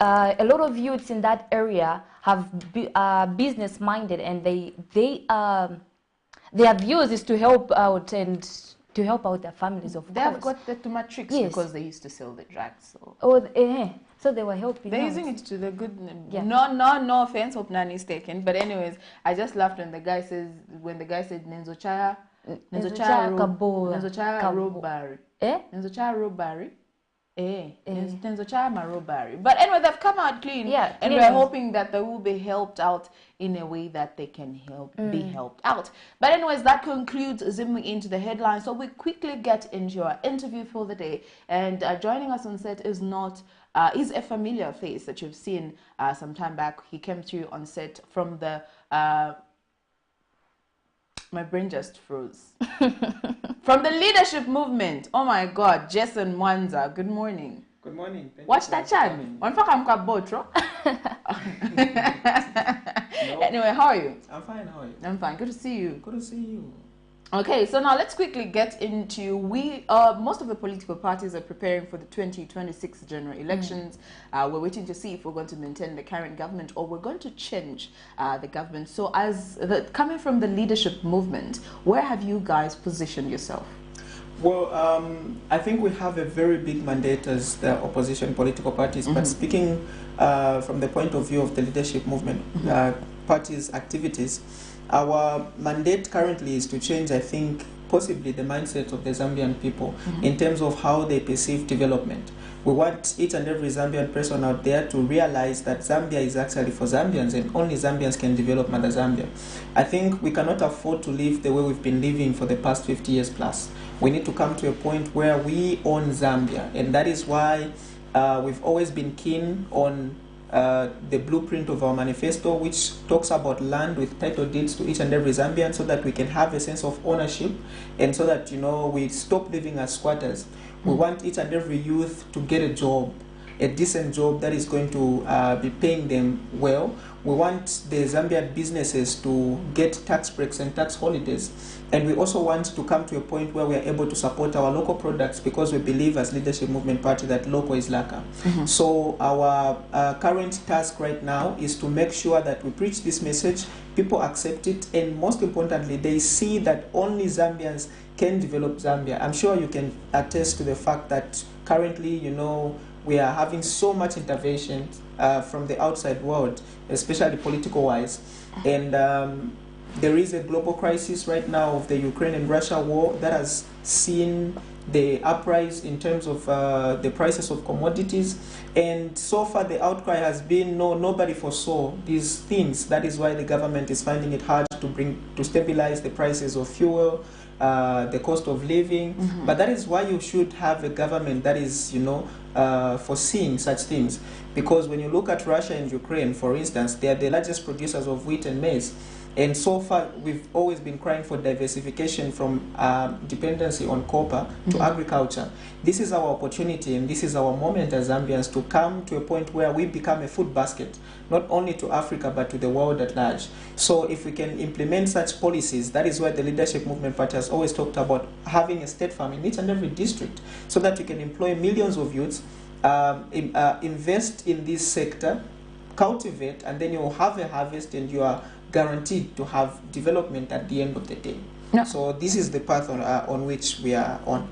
a lot of youths in that area have business minded, and their views is to help out and to help out their families, of They course. have got the matrix because they used to sell the drugs. So. Oh, so they were helping. They're out. using it to the good. Yeah. No offense, hope none is taken. But anyways, I just laughed when the guy said Nenzo Chaya robbery. Nenzo Chaya robbery. Nenzo Chaya robbery. But anyway, they've come out clean. Yeah, and we're hoping that they will be helped out in a way that they can be helped out. But anyways, that concludes zooming into the headlines. So we quickly get into our interview for the day. And joining us on set is is a familiar face that you've seen some time back. He came through on set from the my brain just froze. From the leadership movement. Oh my God, Jason Mwanza. Good morning. Good morning. Watch that chat. Anyway, how are you? I'm fine. How are you? I'm fine. Good to see you. Good to see you. Okay, so now let's quickly get into most of the political parties are preparing for the 2026 general elections. We're waiting to see if we're going to maintain the current government or we're going to change the government. So coming from the leadership movement, where have you guys positioned yourself? Well, I think we have a very big mandate as the opposition political parties, but speaking from the point of view of the leadership movement parties' activities, our mandate currently is to change, I think, possibly the mindset of the Zambian people in terms of how they perceive development. We want each and every Zambian person out there to realize that Zambia is actually for Zambians and only Zambians can develop Mother Zambia. I think we cannot afford to live the way we've been living for the past 50 years plus. We need to come to a point where we own Zambia, and that is why we've always been keen on the blueprint of our manifesto, which talks about land with title deeds to each and every Zambian, so that we can have a sense of ownership, and so that we stop living as squatters. We want each and every youth to get a job, a decent job that is going to be paying them well. We want the Zambian businesses to get tax breaks and tax holidays. And we also want to come to a point where we are able to support our local products, because we believe as Leadership Movement Party that local is laka. So our current task right now is to make sure that we preach this message, people accept it, and most importantly, they see that only Zambians can develop Zambia. I'm sure you can attest to the fact that currently, we are having so much intervention from the outside world, especially political-wise. And there is a global crisis right now of the Ukraine and Russia war that has seen the uprise in terms of the prices of commodities. And so far the outcry has been nobody foresaw these things. That is why the government is finding it hard to stabilize the prices of fuel, the cost of living. But that is why you should have a government that is, foreseeing such things. Because when you look at Russia and Ukraine, for instance, they are the largest producers of wheat and maize. And so far, we've always been crying for diversification from dependency on copper to agriculture. This is our opportunity, and this is our moment as Zambians to come to a point where we become a food basket, not only to Africa, but to the world at large. So if we can implement such policies, that is why the Leadership Movement Party has always talked about having a state farm in each and every district, so that you can employ millions of youths, invest in this sector, cultivate, and then you will have a harvest, and you are guaranteed to have development at the end of the day. So this is the path on which we are on.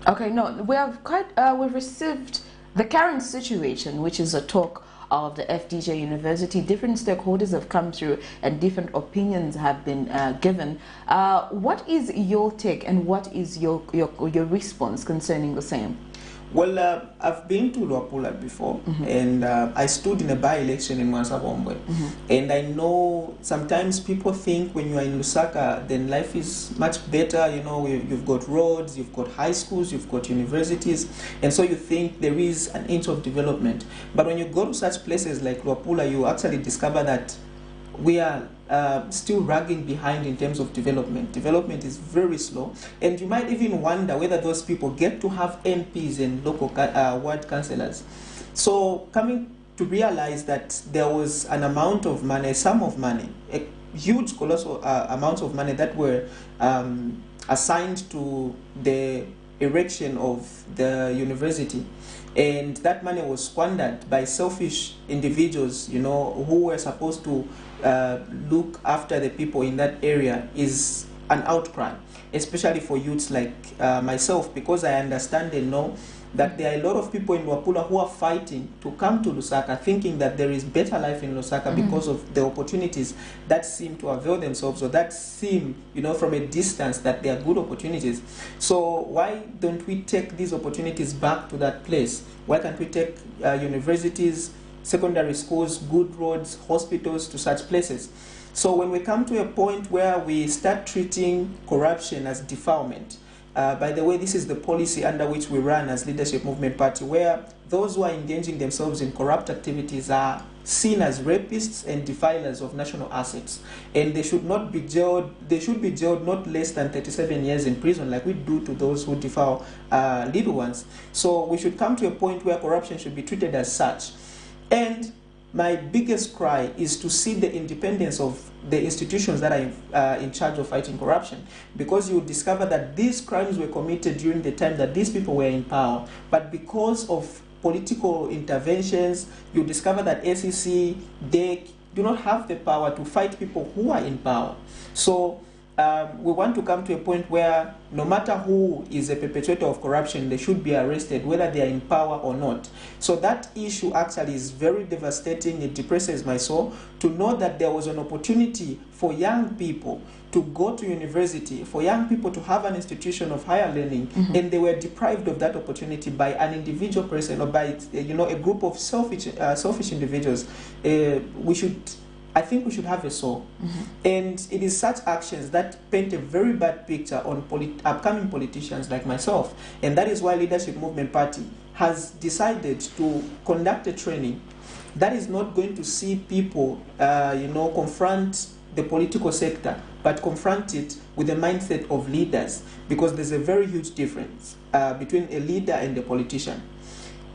Okay, we've received the current situation, which is a talk of the FDJ University. Different stakeholders have come through and different opinions have been given. What is your take and what is your response concerning the same? Well, I've been to Luapula before, and I stood in a by-election in Mwansabombwe. And I know sometimes people think when you are in Lusaka, then life is much better. You've got roads, you've got high schools, you've got universities, and so you think there is an inch of development. But when you go to such places like Luapula, you actually discover that we are still lagging behind in terms of development. Development is very slow, and you might even wonder whether those people get to have MPs and local ward councillors. So coming to realize that there was an amount of money, a sum of money, a huge colossal amounts of money that were assigned to the erection of the university, and that money was squandered by selfish individuals, you know, who were supposed to look after the people in that area, is an outcry, especially for youths like myself, because I understand and know that there are a lot of people in Luapula who are fighting to come to Lusaka, thinking that there is better life in Lusaka because of the opportunities that seem to avail themselves, or that seem, you know, from a distance that they are good opportunities. So why don't we take these opportunities back to that place? Why can't we take universities, secondary schools, good roads, hospitals to such places? So when we come to a point where we start treating corruption as defilement, by the way, this is the policy under which we run as Leadership Movement Party, where those who are engaging themselves in corrupt activities are seen as rapists and defilers of national assets, and they should not be jailed. They should be jailed not less than 37 years in prison, like we do to those who defile little ones. So we should come to a point where corruption should be treated as such. And my biggest cry is to see the independence of the institutions that are in charge of fighting corruption, because you discover that these crimes were committed during the time that these people were in power, but because of political interventions, you discover that SEC, they do not have the power to fight people who are in power. So we want to come to a point where no matter who is a perpetrator of corruption, they should be arrested, whether they are in power or not. So that issue actually is very devastating. It depresses my soul to know that there was an opportunity for young people to go to university, for young people to have an institution of higher learning, and they were deprived of that opportunity by an individual person, or by, you know, a group of selfish individuals. I think we should have a soul. And it is such actions that paint a very bad picture on upcoming politicians like myself. And that is why Leadership Movement Party has decided to conduct a training that is not going to see people, you know, confront the political sector, but confront it with the mindset of leaders, because there's a very huge difference between a leader and a politician.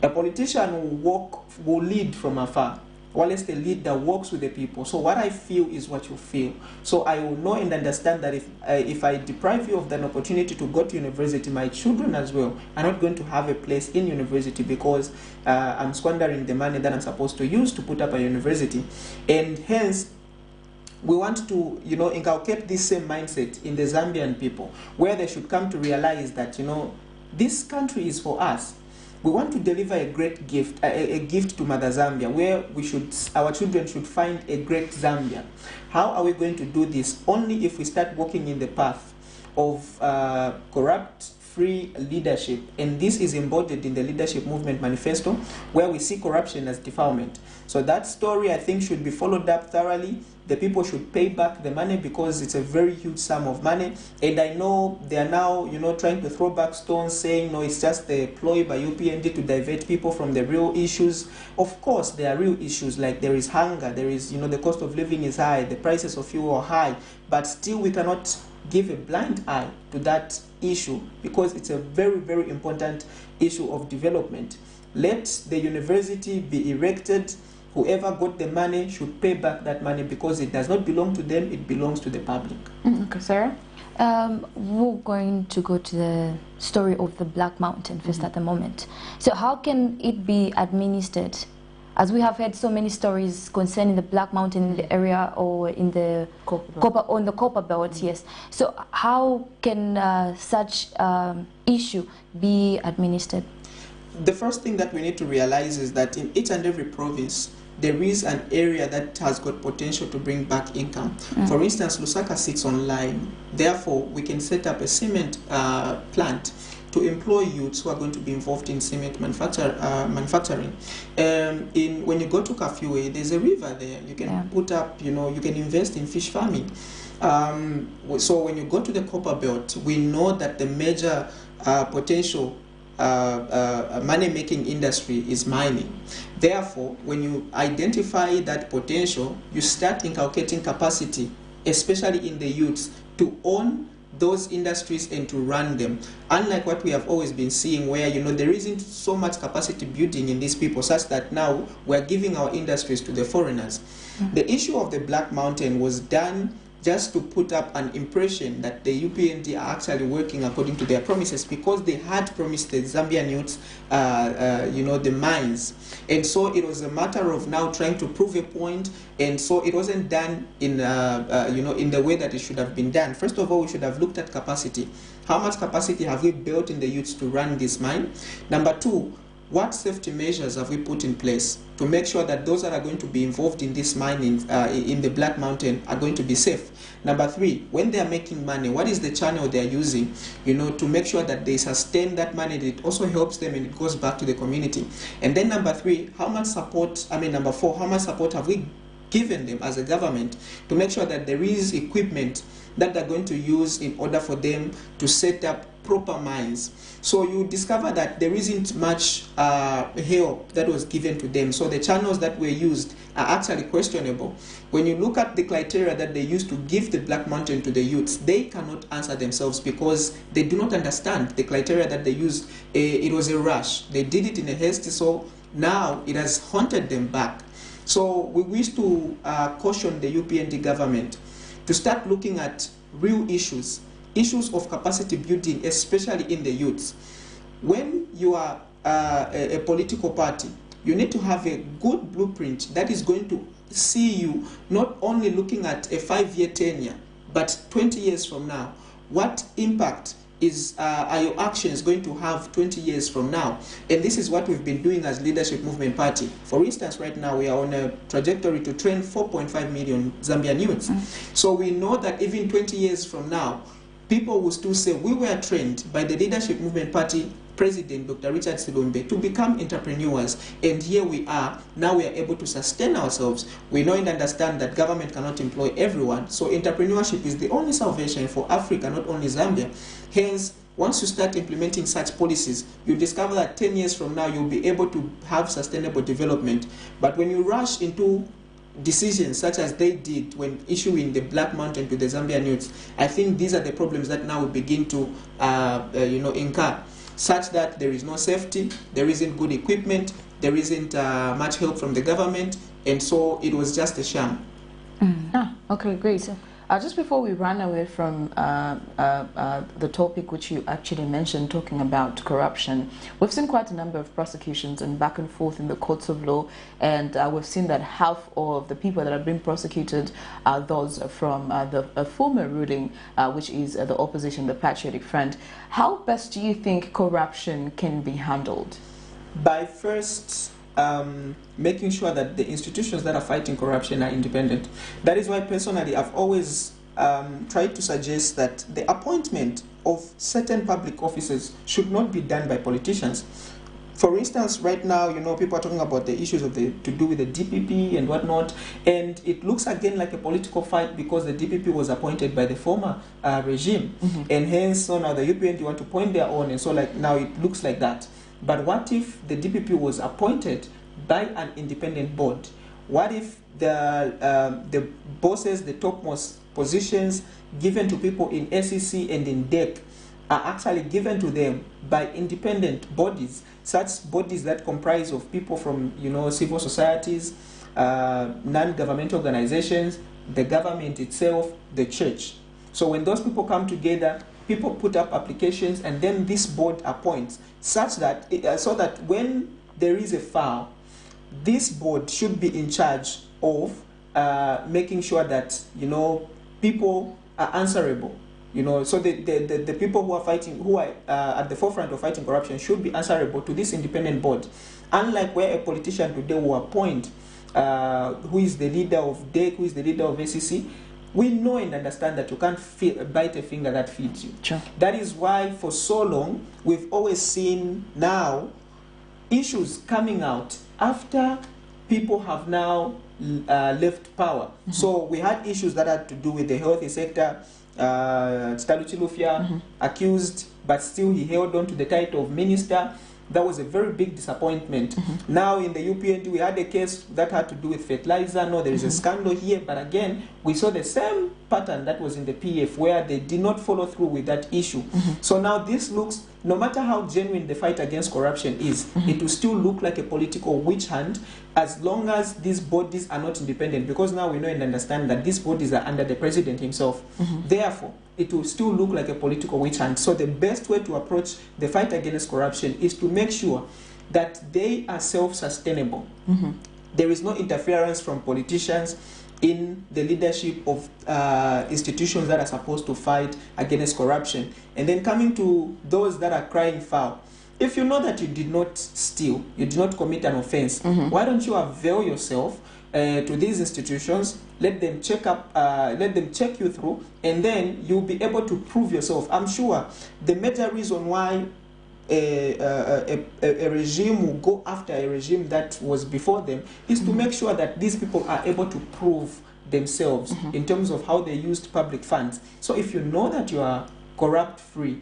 A politician will lead from afar, whilst the leader walks with the people. So what I feel is what you feel. So I will know and understand that if I deprive you of an opportunity to go to university, my children as well are not going to have a place in university, because I'm squandering the money that I'm supposed to use to put up a university. And hence, we want to, you know, inculcate this same mindset in the Zambian people, where they should come to realize that, you know, this country is for us. We want to deliver a great gift, a gift to Mother Zambia, where our children should find a great Zambia. How are we going to do this? Only if we start walking in the path of corrupt-free leadership. And this is embodied in the Leadership Movement Manifesto, where we see corruption as defilement. So that story, I think, should be followed up thoroughly. The people should pay back the money, because it's a very huge sum of money. And I know they are now, you know, trying to throw back stones, saying, no, it's just the ploy by UPND to divert people from the real issues. Of course, there are real issues, like there is hunger, there is, you know, the cost of living is high, the prices of fuel are high, but still we cannot give a blind eye to that issue, because it's a very, very important issue of development. Let the university be erected. Whoever got the money should pay back that money, because it does not belong to them, it belongs to the public. Okay, Sarah? We're going to go to the story of the Black Mountain first at the moment. So how can it be administered? As we have heard so many stories concerning the Black Mountain in the area, or in the copper belt, yes. So how can such issue be administered? The first thing that we need to realize is that in each and every province, there is an area that has got potential to bring back income. For instance, Lusaka sits on lime. Therefore, we can set up a cement plant to employ youths who are going to be involved in cement manufacturing. When you go to Kafue, there's a river there. You can put up, you know, you can invest in fish farming. So when you go to the copper belt, we know that the major potential money-making industry is mining. Therefore, when you identify that potential, you start inculcating capacity, especially in the youths, to own those industries and to run them. Unlike what we have always been seeing, where, you know, there isn't so much capacity building in these people, such that now we're giving our industries to the foreigners. The issue of the Black Mountain was done just to put up an impression that the UPND are actually working according to their promises, because they had promised the Zambian youths, the mines. And so it was a matter of now trying to prove a point, and so it wasn't done in, in the way that it should have been done. First of all, we should have looked at capacity. How much capacity have we built in the youths to run this mine? Number two, what safety measures have we put in place to make sure that those that are going to be involved in this mining in the Black Mountain are going to be safe? Number three, when they are making money, what is the channel they are using, to make sure that they sustain that money, that it also helps them and it goes back to the community? And then number three, number four, how much support have we given them as a government to make sure that there is equipment that they're going to use in order for them to set up proper mines? So you discover that there isn't much help that was given to them. So the channels that were used are actually questionable. When you look at the criteria that they used to give the Black Mountain to the youths, they cannot answer themselves because they do not understand the criteria that they used. It was a rush. They did it in a haste, so now it has haunted them back. So we wish to caution the UPND government to start looking at real issues of capacity building, especially in the youths. When you are a political party, you need to have a good blueprint that is going to see you not only looking at a 5-year tenure, but 20 years from now. What impact are your actions going to have 20 years from now? And this is what we've been doing as Leadership Movement Party. For instance, right now we are on a trajectory to train 4.5 million Zambian youths. So we know that even 20 years from now, people will still say we were trained by the Leadership Movement Party President Dr. Richard Silombe to become entrepreneurs, and here we are. Now we are able to sustain ourselves. We know and understand that government cannot employ everyone, so entrepreneurship is the only salvation for Africa, not only Zambia. Hence, once you start implementing such policies, you discover that 10 years from now you'll be able to have sustainable development. But when you rush into decisions such as they did when issuing the Black Mountain to the Zambian youths, I think these are the problems that now we begin to incur, such that there is no safety, there isn't good equipment, there isn't much help from the government, and so it was just a sham. Okay, great. Just before we run away from the topic which you actually mentioned, talking about corruption, we've seen quite a number of prosecutions and back and forth in the courts of law, and we've seen that half of the people that are being prosecuted are those from the former ruling, which is the opposition, the Patriotic Front. How best do you think corruption can be handled? By first making sure that the institutions that are fighting corruption are independent. That is why personally I've always tried to suggest that the appointment of certain public officers should not be done by politicians. For instance, right now, people are talking about the issues to do with the DPP and whatnot, and it looks again like a political fight because the DPP was appointed by the former regime, and hence so now the UPND want to point their own, and so now it looks like that. But what if the DPP was appointed by an independent board? What if the bosses, the topmost positions given to people in SEC and in DEC are actually given to them by independent bodies, such bodies that comprise of people from civil societies, non-governmental organizations, the government itself, the church. So when those people come together, people put up applications, and then this board appoints, such that so that when there is a foul, this board should be in charge of making sure that people are answerable. So the people who are fighting, who are at the forefront of fighting corruption, should be answerable to this independent board. Unlike where a politician today will appoint who is the leader of DEC, who is the leader of SEC, we know and understand that you can't bite a finger that feeds you. Sure. That is why for so long we've always seen now issues coming out after people have now left power. So we had issues that had to do with the health sector. Staluchi Lufia accused, but still he held on to the title of minister. that was a very big disappointment. Now in the UPND, we had a case that had to do with fertilizer. No, there is a scandal here, but again, we saw the same pattern that was in the PF, where they did not follow through with that issue. So now this looks, no matter how genuine the fight against corruption is, it will still look like a political witch hunt, as long as these bodies are not independent, because now we know and understand that these bodies are under the president himself. Therefore, it will still look like a political witch hunt. So the best way to approach the fight against corruption is to make sure that they are self-sustainable. There is no interference from politicians in the leadership of institutions that are supposed to fight against corruption. And then coming to those that are crying foul, if you know that you did not steal, you did not commit an offense, why don't you avail yourself to these institutions, let them check you through, and then you'll be able to prove yourself. I'm sure the major reason why a regime will go after a regime that was before them is to make sure that these people are able to prove themselves in terms of how they used public funds. So if you know that you are corrupt free,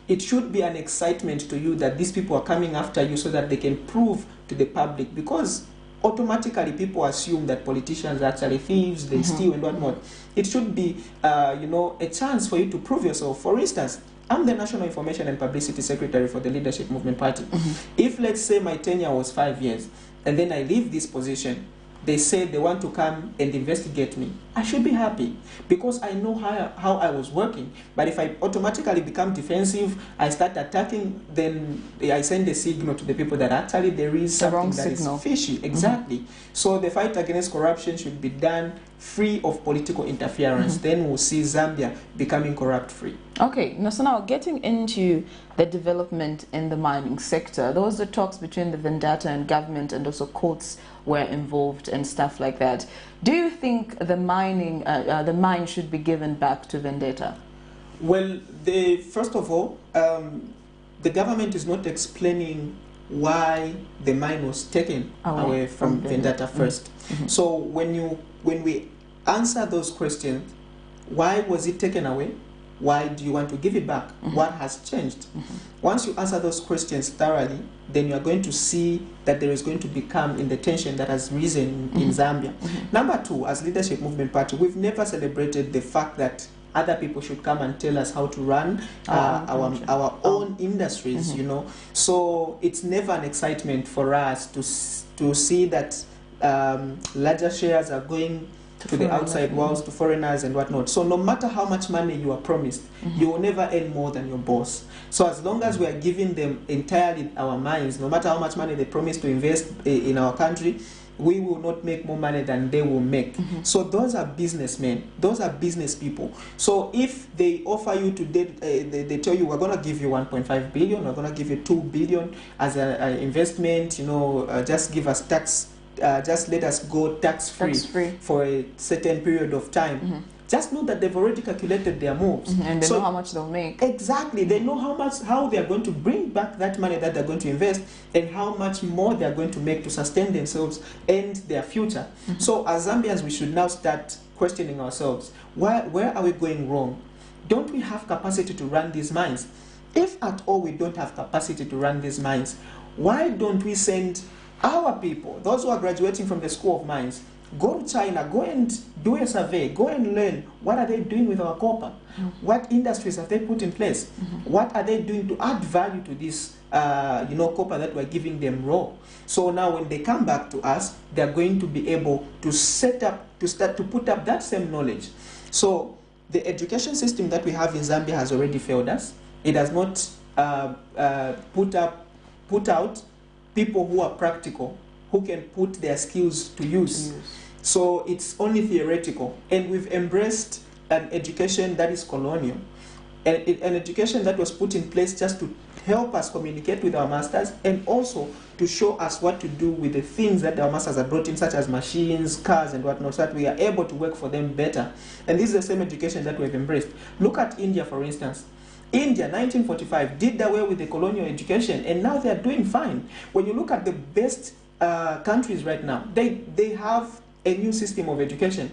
it should be an excitement to you that these people are coming after you so that they can prove to the public, because automatically people assume that politicians are actually thieves, they steal and whatnot. It should be you know, a chance for you to prove yourself. For instance, I'm the National Information and Publicity Secretary for the Leadership Movement Party. If, let's say, my tenure was 5 years and then I leave this position, they say they want to come and investigate me, I should be happy because I know how I was working. But if I automatically become defensive, I start attacking, then I send a signal to the people that actually there is something that is fishy. Exactly. So the fight against corruption should be done free of political interference. Then we'll see Zambia becoming corrupt free. Okay, so now getting into the development in the mining sector, there was the talks between the Vendetta and government, and also courts were involved and stuff like that. Do you think the mine should be given back to Vendetta? Well, first of all, the government is not explaining why the mine was taken away from Vendetta first. So when we answer those questions, why was it taken away? Why do you want to give it back? What has changed? Once you answer those questions thoroughly, then you are going to see that there is going to become in the tension that has risen in Zambia. Number two, as Leadership Movement Party, we've never celebrated the fact that other people should come and tell us how to run our own industries, you know. So it's never an excitement for us to see that larger shares are going to the outside world, to foreigners and whatnot. So no matter how much money you are promised, you will never earn more than your boss. So as long as we are giving them entirely our mines, no matter how much money they promise to invest in our country, we will not make more money than they will make. So those are businessmen, those are business people. So if they offer you they tell you, we're going to give you 1.5 billion, we're going to give you 2 billion as an investment, you know, just give us tax, just let us go tax-free for a certain period of time. Just know that they've already calculated their moves. And they know how much they'll make. Exactly. They know how they are going to bring back that money that they're going to invest, and how much more they are going to make to sustain themselves and their future. So as Zambians, we should now start questioning ourselves. Where are we going wrong? Don't we have capacity to run these mines? If at all we don't have capacity to run these mines, why don't we send our people, those who are graduating from the School of Mines, go to China, go and do a survey, go and learn what are they doing with our copper, what industries have they put in place, what are they doing to add value to this you know, copper that we're giving them raw. So now when they come back to us, they're going to be able to start to put up that same knowledge. So the education system that we have in Zambia has already failed us. It has not put out people who are practical, who can put their skills to use. So it's only theoretical. And we've embraced an education that is colonial, an education that was put in place just to help us communicate with our masters, and also to show us what to do with the things that our masters have brought in, such as machines, cars and whatnot, so that we are able to work for them better. And this is the same education that we've embraced. Look at India, for instance. India, 1945, did away with the colonial education, and now they are doing fine. When you look at the best countries right now, they have a new system of education.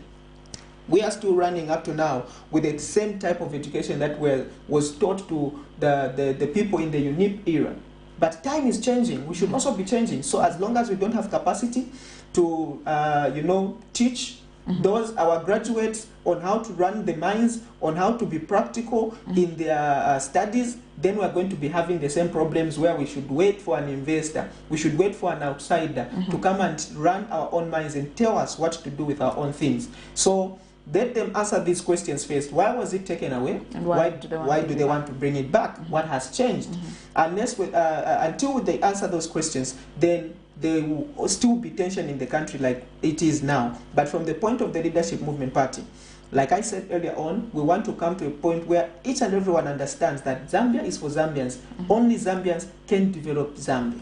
We are still running up to now with the same type of education that was taught to the people in the UNIP era. But time is changing. We should also be changing. So as long as we don't have capacity to, teach those our graduates on how to run the mines, on how to be practical in their studies, then we're going to be having the same problems where we should wait for an investor, we should wait for an outsider to come and run our own mines and tell us what to do with our own things. So let them answer these questions first. Why was it taken away? And why do they want to bring it back? What has changed? Unless until they answer those questions, then there will still be tension in the country like it is now. But from the point of the Leadership Movement Party, like I said earlier on, we want to come to a point where each and everyone understands that Zambia is for Zambians. Only Zambians can develop Zambia.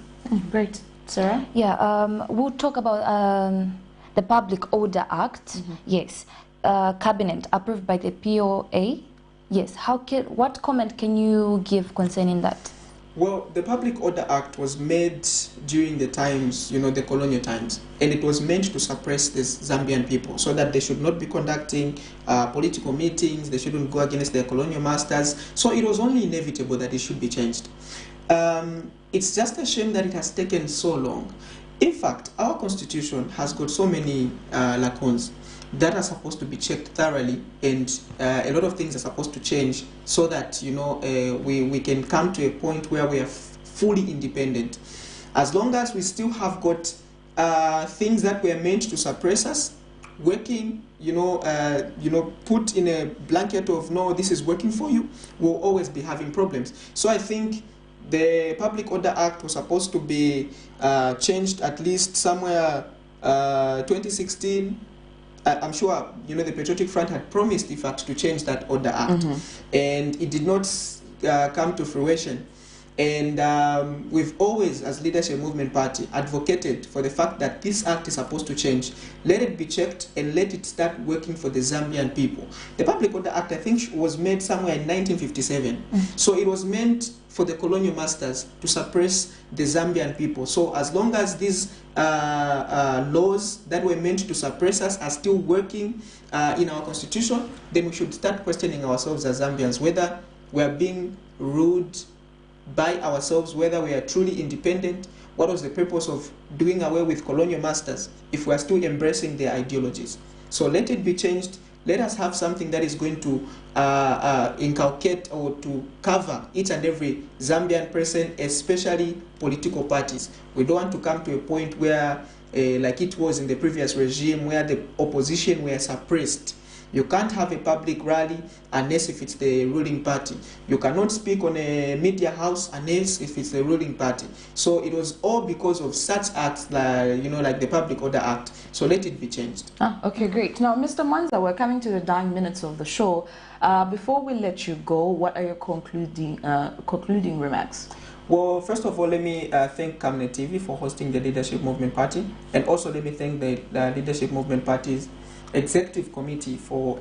Great. Sarah? Yeah, we'll talk about the Public Order Act. Yes. Cabinet approved by the POA. Yes. What comment can you give concerning that? Well, the Public Order Act was made during the times, the colonial times, and it was meant to suppress the Zambian people so that they should not be conducting political meetings, they shouldn't go against their colonial masters. So it was only inevitable that it should be changed. It's just a shame that it has taken so long. In fact, our constitution has got so many lacunes that are supposed to be checked thoroughly, and a lot of things are supposed to change so that we can come to a point where we are fully independent. As long as we still have got things that were meant to suppress us working, put in a blanket of no, this is working for you, we'll always be having problems. So I think the Public Order Act was supposed to be changed at least somewhere 2016. I'm sure the Patriotic Front had promised, in fact, to change that Order Act, and it did not come to fruition. And we've always, as Leadership Movement Party, advocated for the fact that this act is supposed to change. Let it be checked and let it start working for the Zambian people. The Public Order Act, I think, was made somewhere in 1957. So it was meant for the colonial masters to suppress the Zambian people. So as long as these laws that were meant to suppress us are still working in our constitution, then we should start questioning ourselves as Zambians, whether we are being ruled by ourselves, whether we are truly independent. What was the purpose of doing away with colonial masters if we are still embracing their ideologies? So let it be changed. Let us have something that is going to inculcate or to cover each and every Zambian person, especially political parties. We don't want to come to a point where, like it was in the previous regime, where the opposition were suppressed. You can't have a public rally unless if it's the ruling party. You cannot speak on a media house unless if it's the ruling party. So it was all because of such acts, like the Public Order Act. So let it be changed. Okay, great. Now, Mr. Mwanza, we're coming to the dying minutes of the show. Before we let you go, what are your concluding remarks? Well, first of all, let me thank Camnet TV for hosting the Leadership Movement Party, and also let me thank the Leadership Movement Party's Executive Committee for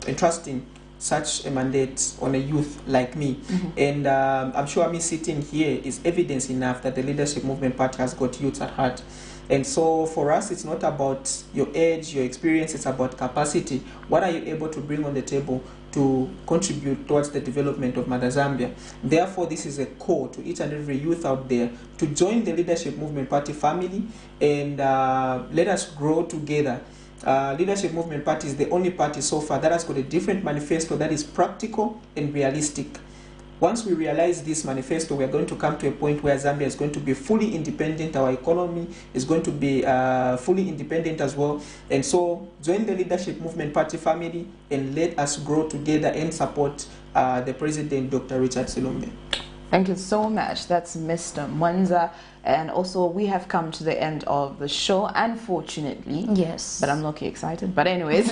entrusting such a mandate on a youth like me. And I'm sure me sitting here is evidence enough that the Leadership Movement Party has got youth at heart. And so for us, it's not about your age, your experience, it's about capacity. What are you able to bring on the table to contribute towards the development of Mother Zambia? Therefore, this is a call to each and every youth out there to join the Leadership Movement Party family and let us grow together. Leadership Movement Party is the only party so far that has got a different manifesto that is practical and realistic. Once we realize this manifesto, we are going to come to a point where Zambia is going to be fully independent. Our economy is going to be fully independent as well. And so join the Leadership Movement Party family and let us grow together and support the President, Dr. Richard Silumbe. Thank you so much. That's Mr. Mwanza. And also, we have come to the end of the show, unfortunately. Yes. But I'm not excited. But anyways,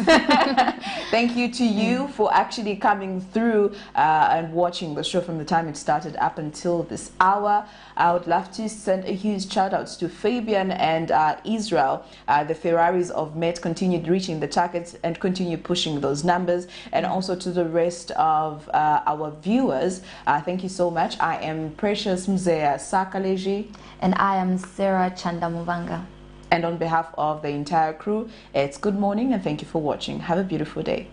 thank you to you for actually coming through and watching the show from the time it started up until this hour. I would love to send a huge shout out to Fabian and Israel. The Ferraris of Met continued reaching the targets and continue pushing those numbers. And also to the rest of our viewers, thank you so much. I am Precious Mzea Sakaleji. And I am Sarah Chandamuvanga. And on behalf of the entire crew, it's good morning and thank you for watching. Have a beautiful day.